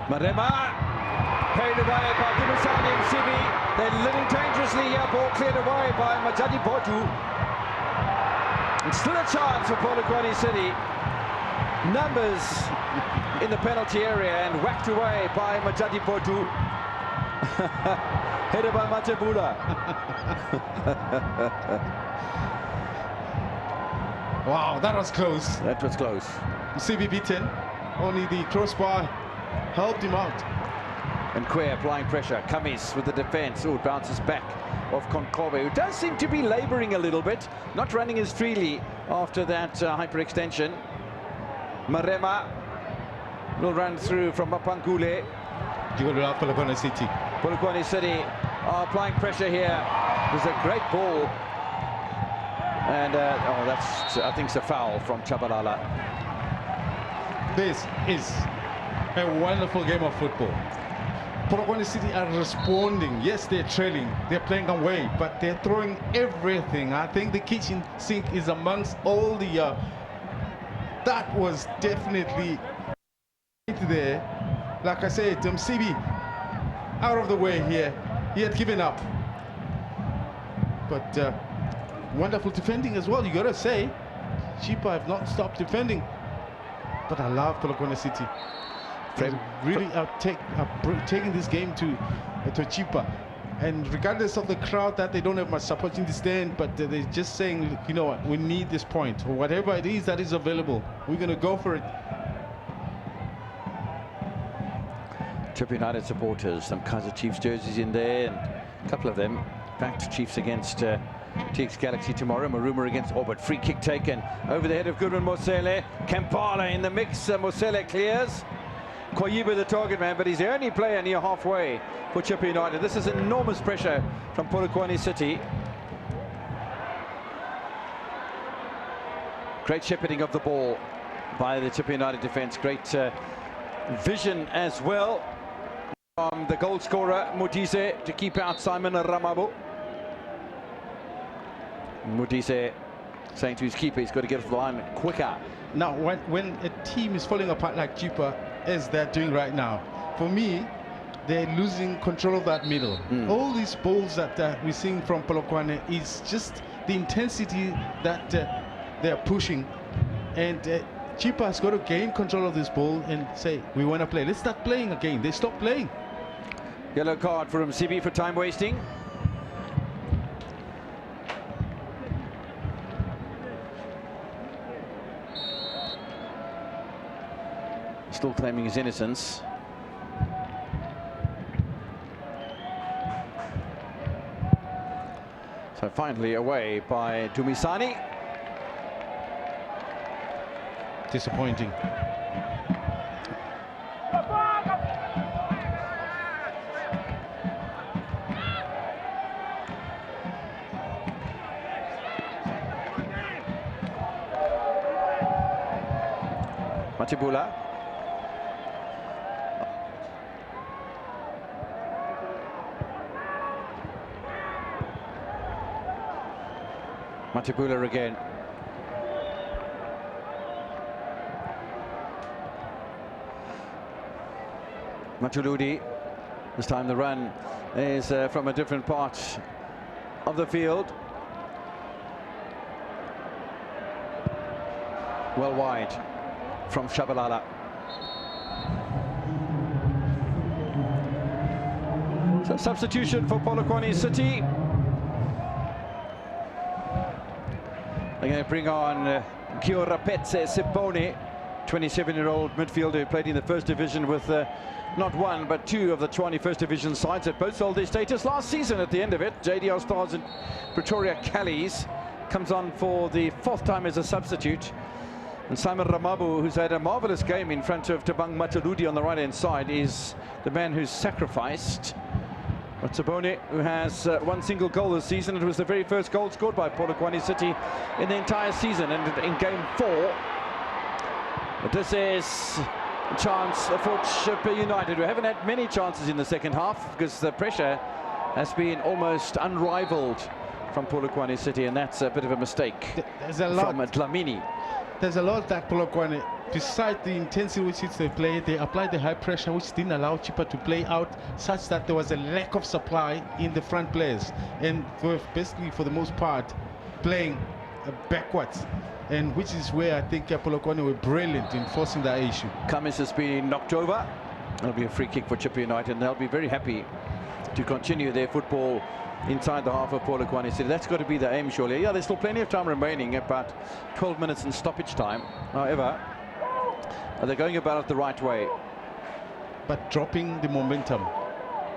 Marema, paid away by Dumisani and Sibi. They're living dangerously here. Ball cleared away by Majadi Bodu. And still a chance for Polokwane City. Numbers in the penalty area and whacked away by Majadi Bodu. Headed by Matebula. Wow, that was close. That was close. CB beaten. Only the crossbar helped him out. And Kwe applying pressure. Kamis with the defense. Oh, it bounces back off Konkobe, who does seem to be laboring a little bit, not running as freely after that hyperextension. Marema will run through from Mapankule. Polokwane City. Polokwane City are applying pressure here. There's a great ball. And, oh, that's, I think it's a foul from Chabalala. This is a wonderful game of football. Polokwane City are responding. Yes, they're trailing, they're playing away, but they're throwing everything. I think the kitchen sink is amongst all the... that was definitely there. Like I said, CB out of the way here. He had given up. But wonderful defending as well, you gotta say. Chippa have not stopped defending. But I love Polokwane City. They really taking this game to Chippa. And regardless of the crowd that they don't have much support in the stand, but they're just saying, you know what, we need this point. Or whatever it is that is available, we're gonna go for it. Chippa United supporters, some Kaizer Chiefs jerseys in there, and a couple of them backed Chiefs against TX Galaxy tomorrow. Maruma against Orbit. Free kick taken over the head of Goodwin Mosele. Kampala in the mix. Mosele clears. Kwayiba the target man, but he's the only player near halfway for Chippa United. This is enormous pressure from Polokwane City. Great shepherding of the ball by the Chippa United defence. Great vision as well from the goal scorer Modise to keep out Simon Ramabo. Modise saying to his keeper he's got to get off the line quicker. Now when a team is falling apart like Chippa as they're doing right now, for me they're losing control of that middle. All these balls that we're seeing from Polokwane is just the intensity that they're pushing, and Chippa has got to gain control of this ball and say, we want to play, let's start playing again. They stop playing. Yellow card for Msibi for time wasting. Still claiming his innocence. So finally away by Dumisani. Disappointing. Matibula. Matibula again. Matuludi. This time the run is from a different part of the field. Well wide from Shabalala. So substitution for Polokwane City. They're going to bring on Kiorapetse Sipone 27-year-old midfielder who played in the first division with not one but two of the Tshwane first division sides that both sold their status last season. At the end of it, JDR Stars and Pretoria Callies comes on for the fourth time as a substitute. And Simon Ramabu, who's had a marvellous game in front of Tabang Mataludi on the right-hand side, is the man who's sacrificed. But Sabone, who has one single goal this season, it was the very first goal scored by Polokwane City in the entire season. And in game 4, this is a chance for Chippa United, who haven't had many chances in the second half because the pressure has been almost unrivaled from Polokwane City, and that's a bit of a mistake. There's a lot from Dlamini. There's a lot that Polokwane, besides the intensity which they play, they applied the high pressure which didn't allow Chippa to play out, such that there was a lack of supply in the front players, and basically for the most part playing backwards, and which is where I think Polokwane were brilliant in forcing that issue. Cummins has been knocked over. It'll be a free kick for Chippa United, and they'll be very happy to continue their football inside the half of Polokwane City. That's got to be the aim, surely. Yeah, there's still plenty of time remaining, about 12 minutes in stoppage time. However, they're going about it the right way. But dropping the momentum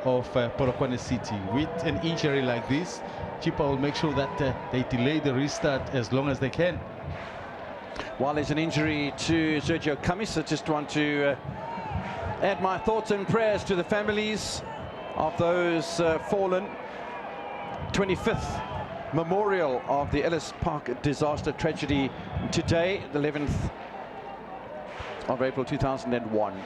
of Polokwane City with an injury like this, Chippa will make sure that they delay the restart as long as they can. While there's an injury to Sergio Cummins, I just want to add my thoughts and prayers to the families of those fallen. 25th memorial of the Ellis Park disaster tragedy today, the 11th of April 2001.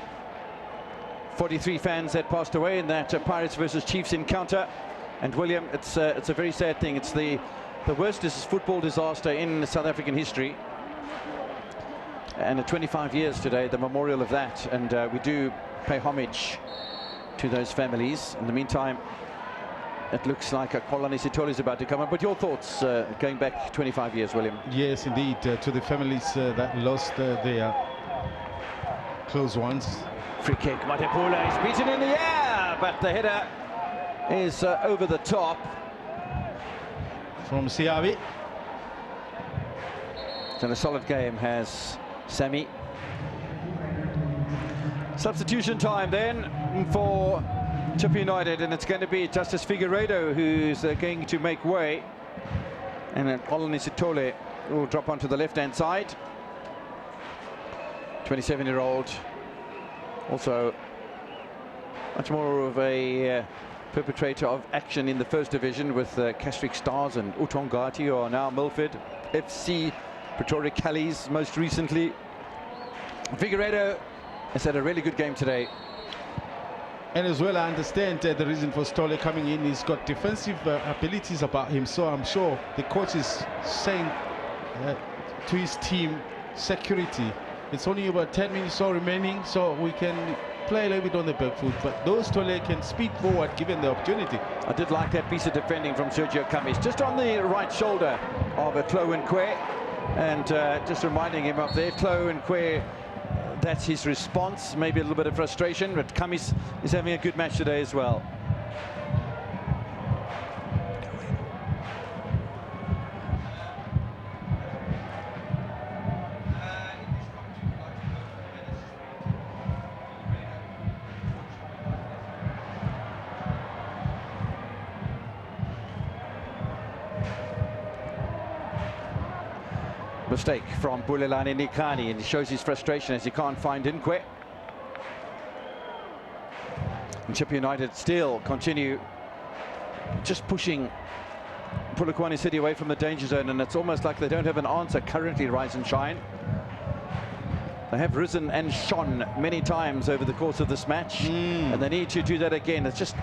43 fans had passed away in that Pirates versus Chiefs encounter. And William, it's a very sad thing. It's the worst football disaster in South African history. And at 25 years today, the memorial of that. And we do pay homage to those families. In the meantime, it looks like a Kolani Sithole is about to come up. But your thoughts going back 25 years, William? Yes, indeed, to the families that lost their close ones. Free kick, Matepula is beaten in the air, but the header is over the top. From Siavi. And a solid game has Sammy. Substitution time then for Chippa United, and it's going to be Justice Figueiredo who's going to make way, and then Kolani Sithole will drop onto the left-hand side. 27-year-old, also much more of a perpetrator of action in the first division with Castries Stars and Utongati, who are now Milford FC, Pretoria Callies most recently. Figueiredo has had a really good game today. And as well, I understand the reason for Stolle coming in. He's got defensive abilities about him, so I'm sure the coach is saying to his team, security. It's only about 10 minutes or remaining, so we can play a little bit on the back foot, but those Stolle can speed forward given the opportunity. I did like that piece of defending from Sergio Cummins, just on the right shoulder of Chloe Nkwe, and just reminding him up there, Chloe Nkwe, that's his response. Maybe a little bit of frustration, but Cummins is having a good match today as well. Mistake from Bulelani Nikani, and he shows his frustration as he can't find Nkwe. And Chippa United still continue just pushing Polokwane City away from the danger zone, and it's almost like they don't have an answer currently, Rise and Shine. They have risen and shone many times over the course of this match, and they need to do that again. It's just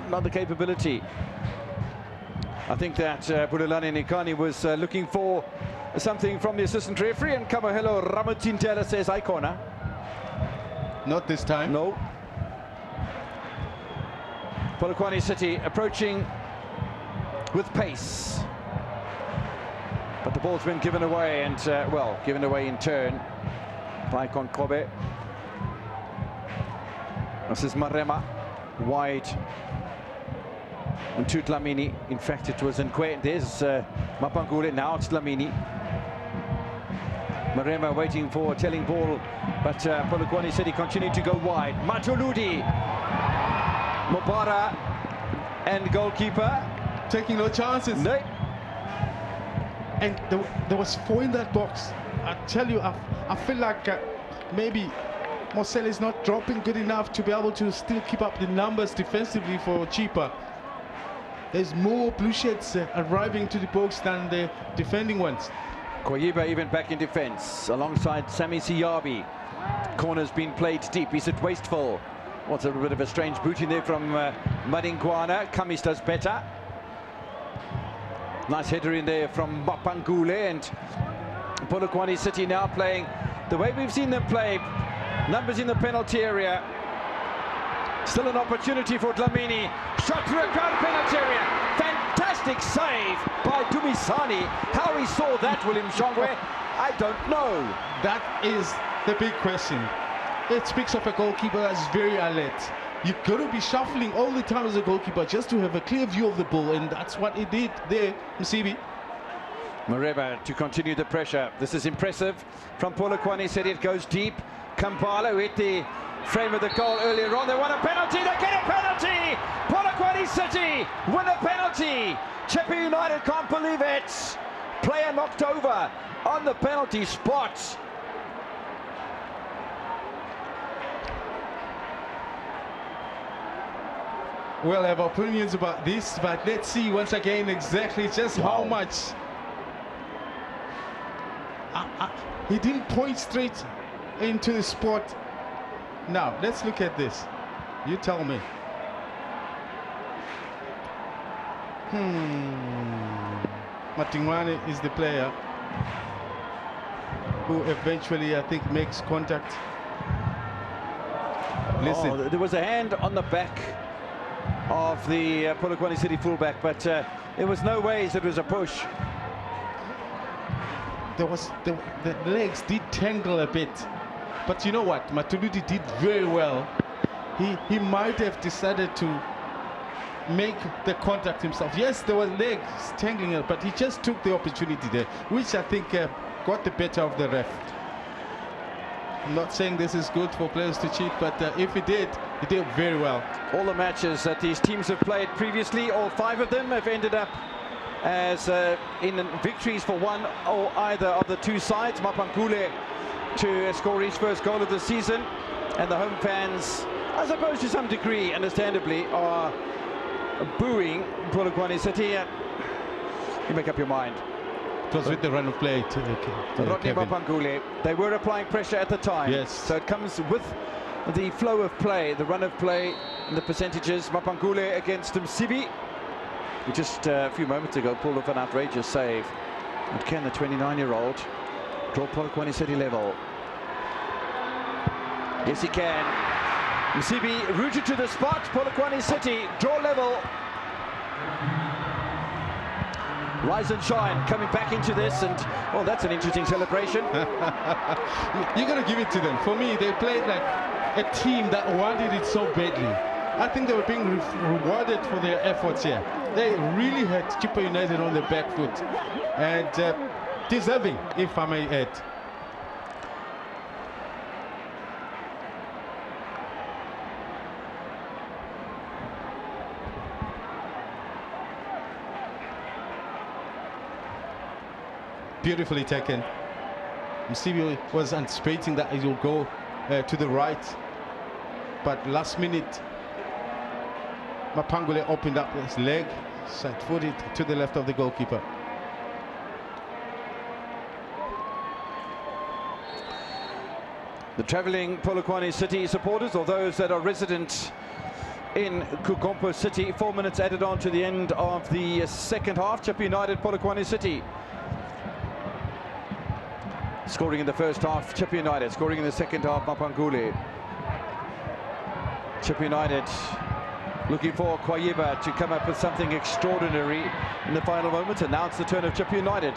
not the capability. I think that Bulelani Nikani was looking for something from the assistant referee, and Kamohelo Ramotintela says, "I corner." Not this time. No. Polokwane City approaching with pace, but the ball's been given away, and well, given away in turn by Konkobe. This is Marema, wide, and to Dlamini. In fact, it was Nkwe. There's Mapangule, now it's Dlamini. Marema waiting for a telling ball, but Polokwane City continue to go wide. Matuludi, Mobara, and goalkeeper taking no chances. No. And there was 4 in that box. I tell you, I feel like maybe Marcel is not dropping good enough to be able to still keep up the numbers defensively for Chippa. There's more blue shirts arriving to the box than the defending ones. Kwayiba even back in defence alongside Sami Siyabi. Corner's been played deep. Is it wasteful? What's a bit of a strange boot in there from Madingwana. Kamis does better. Nice header in there from Mapangule, and Polokwane City now playing the way we've seen them play. Numbers in the penalty area. Still an opportunity for Dlamini. Shot through a crowd penalty area. Fantastic save by Dumisani. How he saw that, William Shongwe, I don't know. That is the big question. It speaks of a goalkeeper that's very alert. You've got to be shuffling all the time as a goalkeeper just to have a clear view of the ball, and that's what he did there, Msibi. Mareba to continue the pressure. This is impressive from Polokwane City. It goes deep. Kampala hit the frame of the goal earlier on. They won a penalty. They get a penalty. Polokwane City win a penalty. Chippa United can't believe it. Player knocked over on the penalty spot. We'll have opinions about this, but let's see once again exactly just how much. He didn't point straight into the spot. Now, let's look at this. You tell me. Matingwane is the player who eventually, I think, makes contact. Listen. Oh, there was a hand on the back of the Polokwane City fullback, but there was no ways it was a push. There was the legs did tangle a bit, but you know what? Matuludi did very well. He might have decided to make the contact himself. Yes, there were legs tangling it, but he just took the opportunity there, which I think got the better of the ref. I'm not saying this is good for players to cheat, but if he did very well. All the matches that these teams have played previously, all 5 of them have ended up as in victories for one or either of the 2 sides. Mapangule to score his first goal of the season, and the home fans, I suppose to some degree, understandably, are booing Polokwane City. You make up your mind. It was with the run of play to Rodney Mapangule. They were applying pressure at the time. Yes. So it comes with the flow of play, the run of play, and the percentages. Mapangule against Msibi, who just a few moments ago pulled off an outrageous save. And can the 29-year-old draw Polokwane City level? Yes, he can. Msibi rooted to the spot. Polokwane City draw level. Rise and shine coming back into this, and well, that's an interesting celebration. You're gonna give it to them. For me, they played like a team that wanted it so badly. I think they were being rewarded for their efforts here. They really had Chippa United on their back foot, and deserving, if I may add. Beautifully taken. Msibi was anticipating that he will go to the right, but last minute Mapangule opened up his leg, side-footed to the left of the goalkeeper. The travelling Polokwane City supporters, or those that are resident in Kukompo City, 4 minutes added on to the end of the second half. Chippa United, Polokwane City. Scoring in the first half, Chippa United. Scoring in the second half, Mapangule. Chippa United looking for Kwayiba to come up with something extraordinary in the final moments. And now it's the turn of Chippa United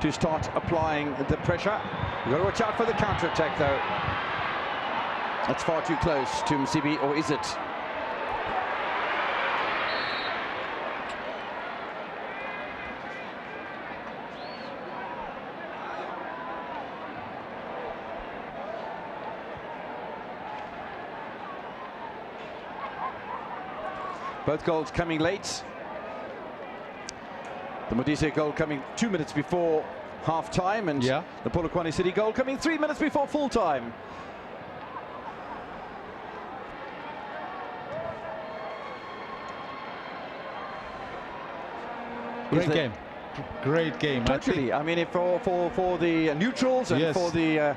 to start applying the pressure. You've got to watch out for the counter-attack, though. That's far too close to Msibi, or is it? Both goals coming late. The Modise goal coming 2 minutes before half-time, and the Polokwane City goal coming 3 minutes before full-time. Great game. Great game. Totally. I mean, for the neutrals and for the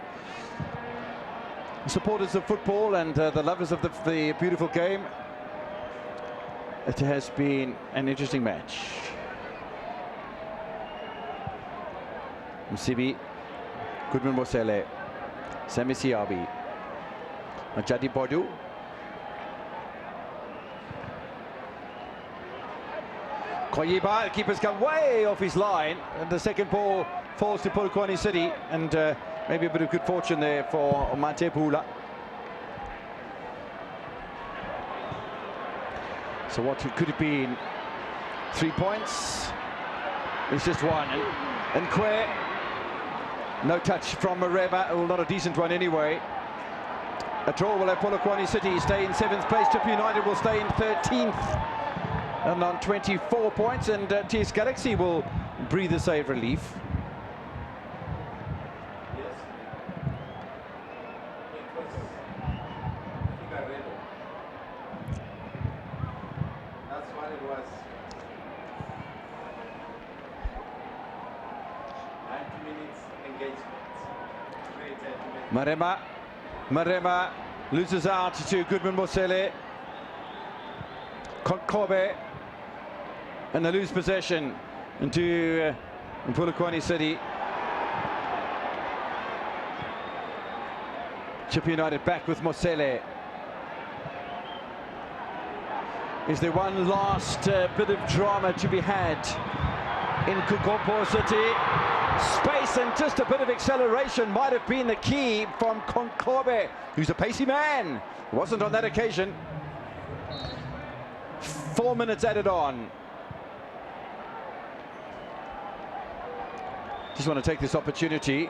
supporters of football and the lovers of the beautiful game, it has been an interesting match. Msibi, Goodman Bosele, Sami Siabi, Majadi Bodu. Koyiba, the keeper's come way off his line, and the second ball falls to Polokwane City, and maybe a bit of good fortune there for Matebula. So what could have been 3 points? It's just one. And Kwe, no touch from Mareba, well, not a decent one anyway. A draw will have Polokwane City stay in 7th place. Chippa United will stay in 13th. And on 24 points, and TS Galaxy will breathe a sigh of relief. That's what it was. 90 minutes engagement. Marema loses out to Goodman Mosele. Konkobe, and they lose possession into Polokwane City. Chippa United back with Mosele. Is there one last bit of drama to be had in Kukompo City? Space and just a bit of acceleration might have been the key from Konkobe, who's a pacey man. Wasn't on that occasion. 4 minutes added on. Just want to take this opportunity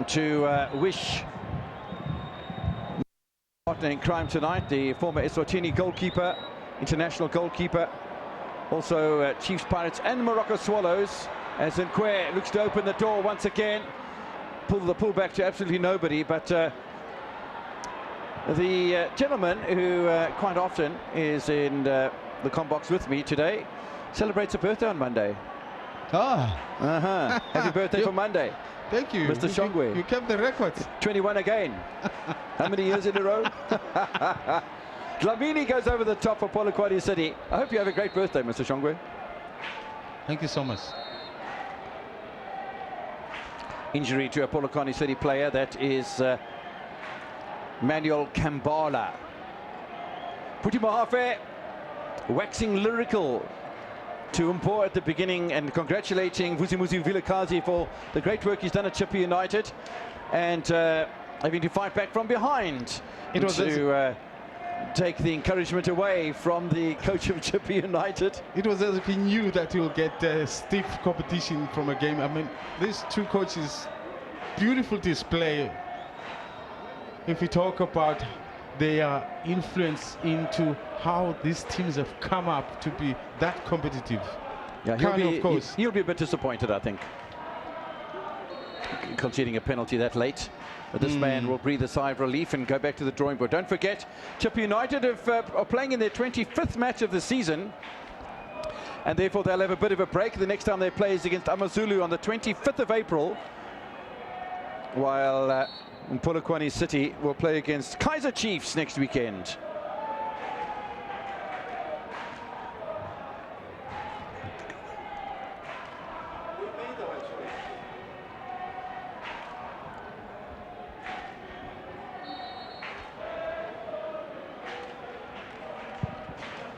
to wish partner in crime tonight, the former Eswatini goalkeeper, international goalkeeper, also Chiefs, Pirates and Morocco Swallows, as Nkwe looks to open the door once again. Pull the pull back to absolutely nobody, but the gentleman who quite often is in the com box with me today celebrates a birthday on Monday. Happy birthday for Monday. Thank you, Mr. Shongwe. You kept the record. 21 again. How many years in a row? Dlamini goes over the top for Polokwane City. I hope you have a great birthday, Mr. Shongwe. Thank you so much. Injury to a Polokwane City player, that is Manuel Kambala. Puti Mahafe waxing lyrical to Umpo at the beginning and congratulating Vusimuzi Vilakazi for the great work he's done at Chippa United, and having to fight back from behind to take the encouragement away from the coach of Chippa United. It was as if he knew that he will get stiff competition from a game. I mean, these two coaches, beautiful display. If we talk about their influence into how these teams have come up to be that competitive. Yeah, he'll be a bit disappointed, I think, conceding a penalty that late. But this man will breathe a sigh of relief and go back to the drawing board. Don't forget, Chippa United are playing in their 25th match of the season, and therefore they'll have a bit of a break. The next time they play is against Amazulu on the 25th of April, while Polokwane City will play against Kaizer Chiefs next weekend.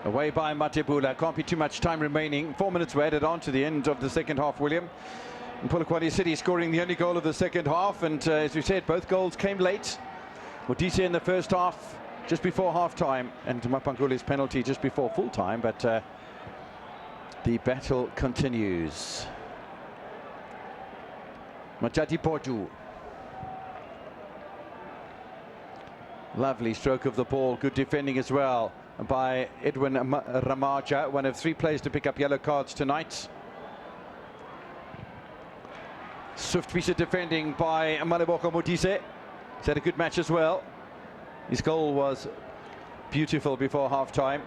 Away by Matebula. Can't be too much time remaining. 4 minutes were added on to the end of the second half, William. And Polokwane City scoring the only goal of the second half, and as we said, both goals came late. Modise in the first half, just before half-time, and Mapanguli's penalty just before full-time, but the battle continues. Majati Portu. Lovely stroke of the ball, good defending as well. by Edwin Ramaja, one of 3 players to pick up yellow cards tonight. Swift piece of defending by Maleboka Modise. He's had a good match as well. His goal was beautiful before half-time.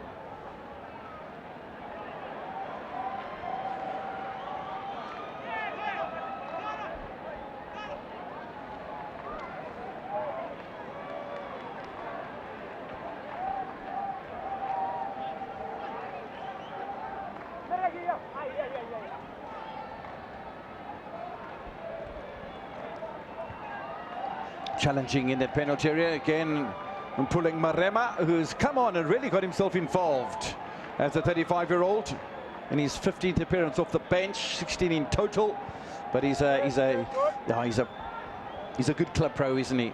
Challenging in that penalty area again, and pulling Marema, who's come on and really got himself involved as a 35-year-old in his 15th appearance off the bench, 16 in total. But he's a good club pro, isn't he?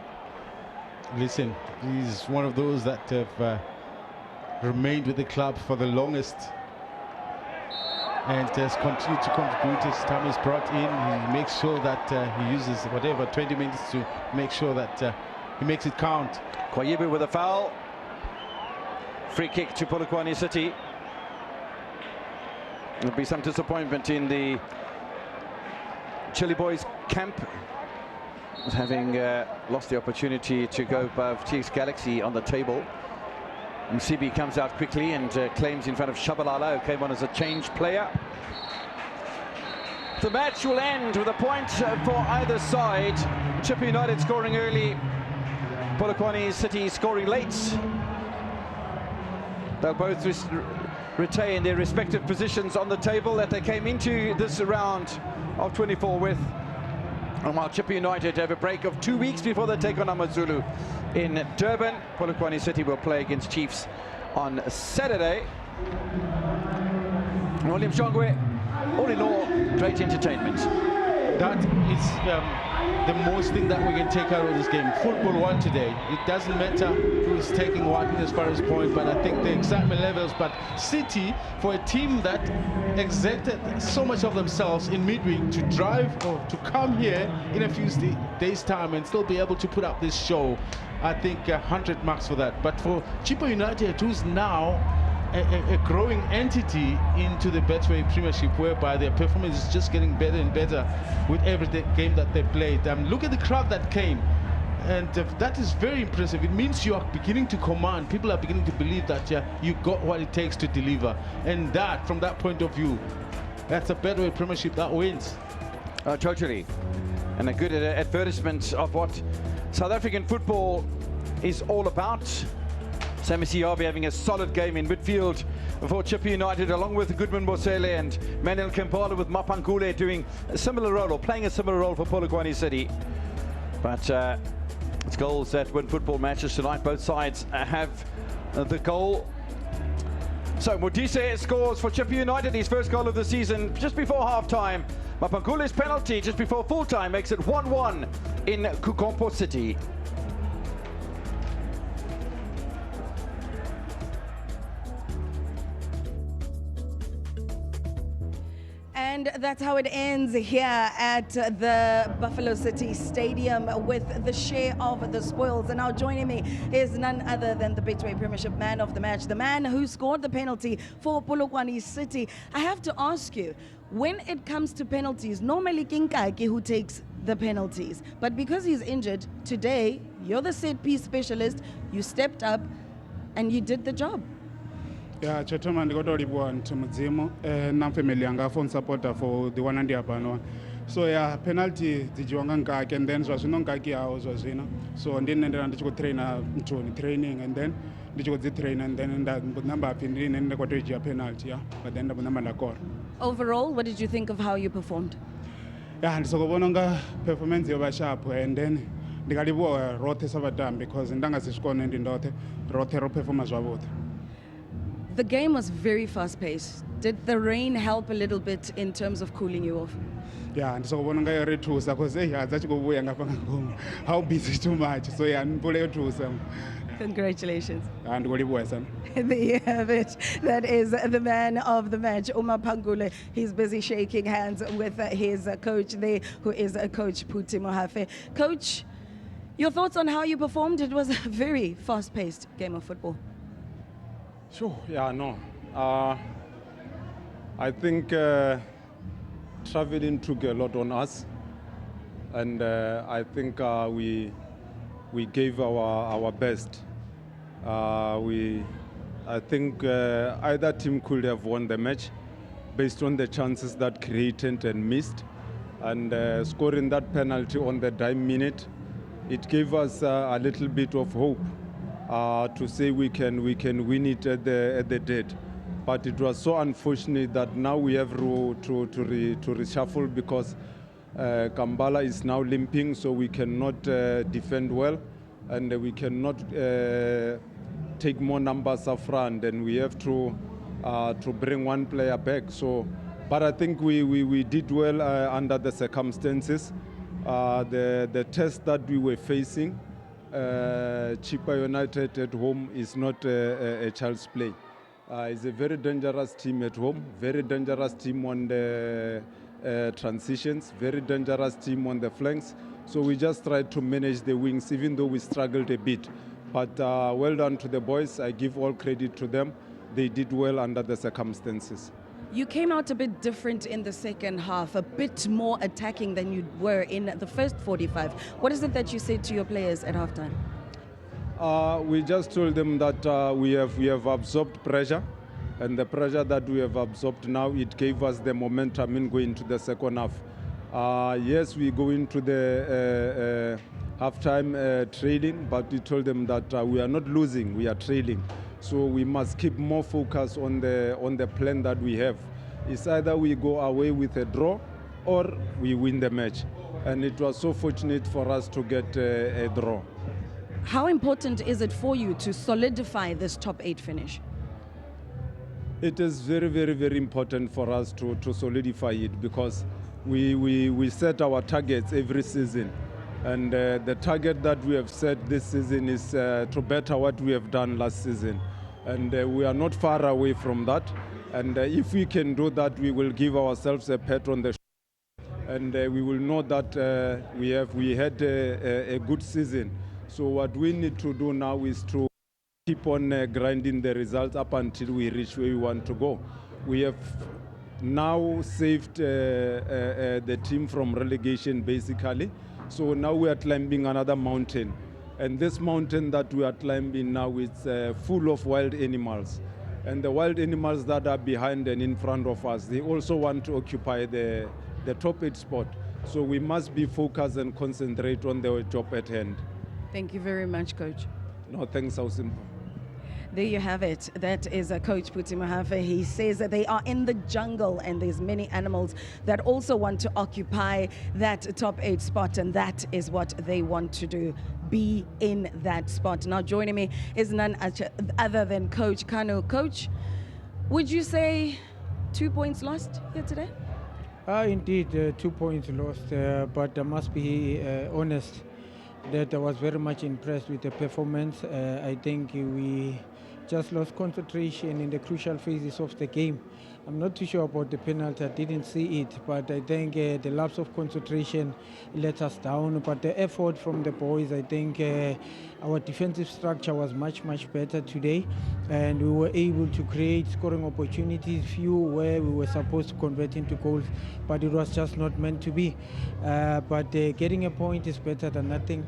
Listen, he's one of those that have remained with the club for the longest and has continued to contribute as time is brought in. He makes sure that he uses whatever 20 minutes to make sure that he makes it count. Kwayibu with a foul. Free kick to Polokwane City. There'll be some disappointment in the Chile boys camp, having lost the opportunity to go above TX Galaxy on the table. Msibi comes out quickly and claims in front of Shabalala, who came on as a change player. The match will end with a point for either side. Chippa United scoring early, Polokwane City scoring late. They'll both retain their respective positions on the table that they came into this round of 24 with. And while Chippa United have a break of 2 weeks before they take on AmaZulu in Durban, Polokwane City will play against Chiefs on Saturday. William Shongwe, all in all, great entertainment. That is the most thing that we can take out of this game. Football won today. It doesn't matter who is taking what as far as point, but I think the excitement levels. But City, for a team that exerted so much of themselves in midweek to drive or to come here in a few days' time and still be able to put up this show, I think 100 marks for that. But for Chippa United, who's now a growing entity into the Betway Premiership, whereby their performance is just getting better and better with every game that they played. Look at the crowd that came, and that is very impressive. It means you are beginning to command. People are beginning to believe that you got what it takes to deliver, and that, from that point of view, that's a Betway Premiership that wins. Totally, and a good advertisement of what South African football is all about. Sammy Siabi having a solid game in midfield for Chippa United, along with Goodman Bosele and Manuel Kempala, with Mapankule doing a similar role, or playing a similar role for Polokwane City. But it's goals that win football matches tonight. Both sides have the goal. So Modise scores for Chippa United, his first goal of the season just before half-time. Mapankule's penalty just before full-time makes it 1-1 in Kukompo City. And that's how it ends here at the Buffalo City Stadium with the share of the spoils. And now joining me is none other than the Betway Premiership man of the match, the man who scored the penalty for Polokwane City. I have to ask you, when it comes to penalties, normally Kinkaki who takes the penalties, but because he's injured, today you're the set piece specialist, you stepped up and you did the job. Yeah, Chetoma ndikodolibwa ntimudzimu na family yanga phone supporter for the one and the one. So yeah, penalty dzijiwanga ngake, and then zwazvino ngake yawo zwazvino. So ndinendera ndichikutraina mtoni training, and then ndichikudzitrain, and then ndamba apindiri nende kwatoijia penalty, yeah. But then ndamba ndakora. Overall, what did you think of how you performed? Yeah, ndisokubona nga performance yoba sharp, and then ndikalibuwa rothe sabatam because ndanga zishikone ndindote rothe ro performance zwavhuḓi. The game was very fast-paced. Did the rain help a little bit in terms of cooling you off? Yeah, ndisokubona nga yorethusa because adzachikubuya ngapha ngoma. How busy too much. So yeah, ndipule yothusa. Congratulations. And There you have it. That is the man of the match, Umapangule. He's busy shaking hands with his coach there, who is Coach Phuthi Mohafe. Coach, your thoughts on how you performed? It was a very fast-paced game of football. Sure, yeah, no. I think traveling took a lot on us, and I think we gave our best. I think either team could have won the match based on the chances that created and missed, and scoring that penalty on the dime minute, it gave us a little bit of hope to say we can win it at the dead. But it was so unfortunate that now we have to reshuffle because Kambala is now limping, so we cannot defend well, and we cannot take more numbers up front, and we have to bring one player back. So, but I think we did well under the circumstances. The test that we were facing, Chippa United at home is not a child's play. It's a very dangerous team at home, very dangerous team on the transitions, very dangerous team on the flanks. So we just tried to manage the wings, even though we struggled a bit. But well done to the boys. I give all credit to them. They did well under the circumstances. You came out a bit different in the second half, a bit more attacking than you were in the first 45. What is it that you said to your players at halftime? We just told them that we have absorbed pressure, and the pressure that we have absorbed now, it gave us the momentum in going to the second half. Yes, we go into the halftime trailing, but we told them that we are not losing, we are trailing. So we must keep more focus on the plan that we have. It's either we go away with a draw or we win the match. And it was so fortunate for us to get a draw. How important is it for you to solidify this top 8 finish? It is very, very, very important for us to solidify it because we set our targets every season. And the target that we have set this season is to better what we have done last season. And we are not far away from that. And if we can do that, we will give ourselves a pat on the shoulder. And we will know that we had a good season. So what we need to do now is to keep on grinding the results up until we reach where we want to go. We have now saved the team from relegation, basically. So now we are climbing another mountain. And this mountain that we are climbing now is full of wild animals. And the wild animals that are behind and in front of us, they also want to occupy the top 8 spot. So we must be focused and concentrate on the job at hand. Thank you very much, Coach. No, thanks, how simple. There you have it. That is Coach Puti Mahafe. He says that they are in the jungle and there's many animals that also want to occupy that top 8 spot, and that is what they want to do, be in that spot. Now joining me is none other than Coach Kanu. Coach, would you say 2 points lost here today? Indeed, 2 points lost, but I must be honest that I was very much impressed with the performance. I think we just lost concentration in the crucial phases of the game. I'm not too sure about the penalty, I didn't see it, but I think the lapse of concentration let us down. But the effort from the boys, I think our defensive structure was much, much better today, and we were able to create scoring opportunities, few where we were supposed to convert into goals, but it was just not meant to be. But getting a point is better than nothing.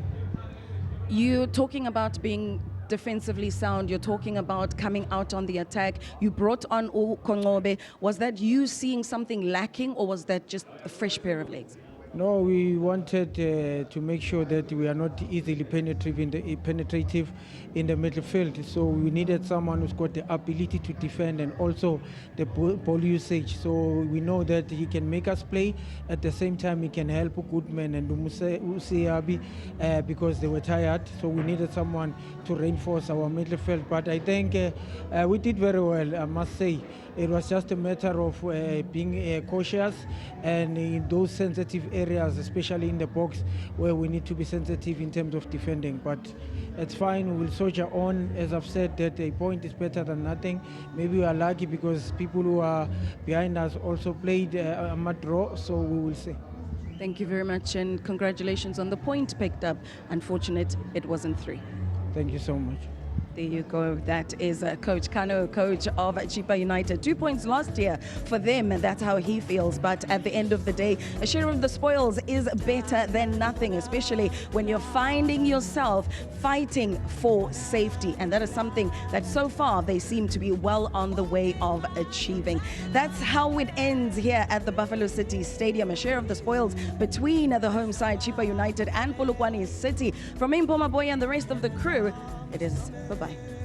You're talking about being defensively sound, you're talking about coming out on the attack. You brought on Kongobe. Was that you seeing something lacking, or was that just a fresh pair of legs? No, we wanted to make sure that we are not easily penetrative in the midfield. So we needed someone who's got the ability to defend and also the ball usage. So we know that he can make us play. At the same time, he can help Goodman and Usiabi because they were tired. So we needed someone to reinforce our midfield. But I think we did very well, I must say. It was just a matter of being cautious, and in those sensitive areas, especially in the box, where we need to be sensitive in terms of defending. But it's fine, we'll soldier on. As I've said, that a point is better than nothing. Maybe we are lucky because people who are behind us also played a draw, so we will see. Thank you very much, and congratulations on the point picked up. Unfortunate, it wasn't 3. Thank you so much. There you go. That is Coach Kano, coach of Chippa United. 2 points last year for them, and that's how he feels. But at the end of the day, a share of the spoils is better than nothing, especially when you're finding yourself fighting for safety. And that is something that so far they seem to be well on the way of achieving. That's how it ends here at the Buffalo City Stadium. A share of the spoils between the home side, Chippa United, and Polokwane City. From Impoma Boy and the rest of the crew, it is bye-bye.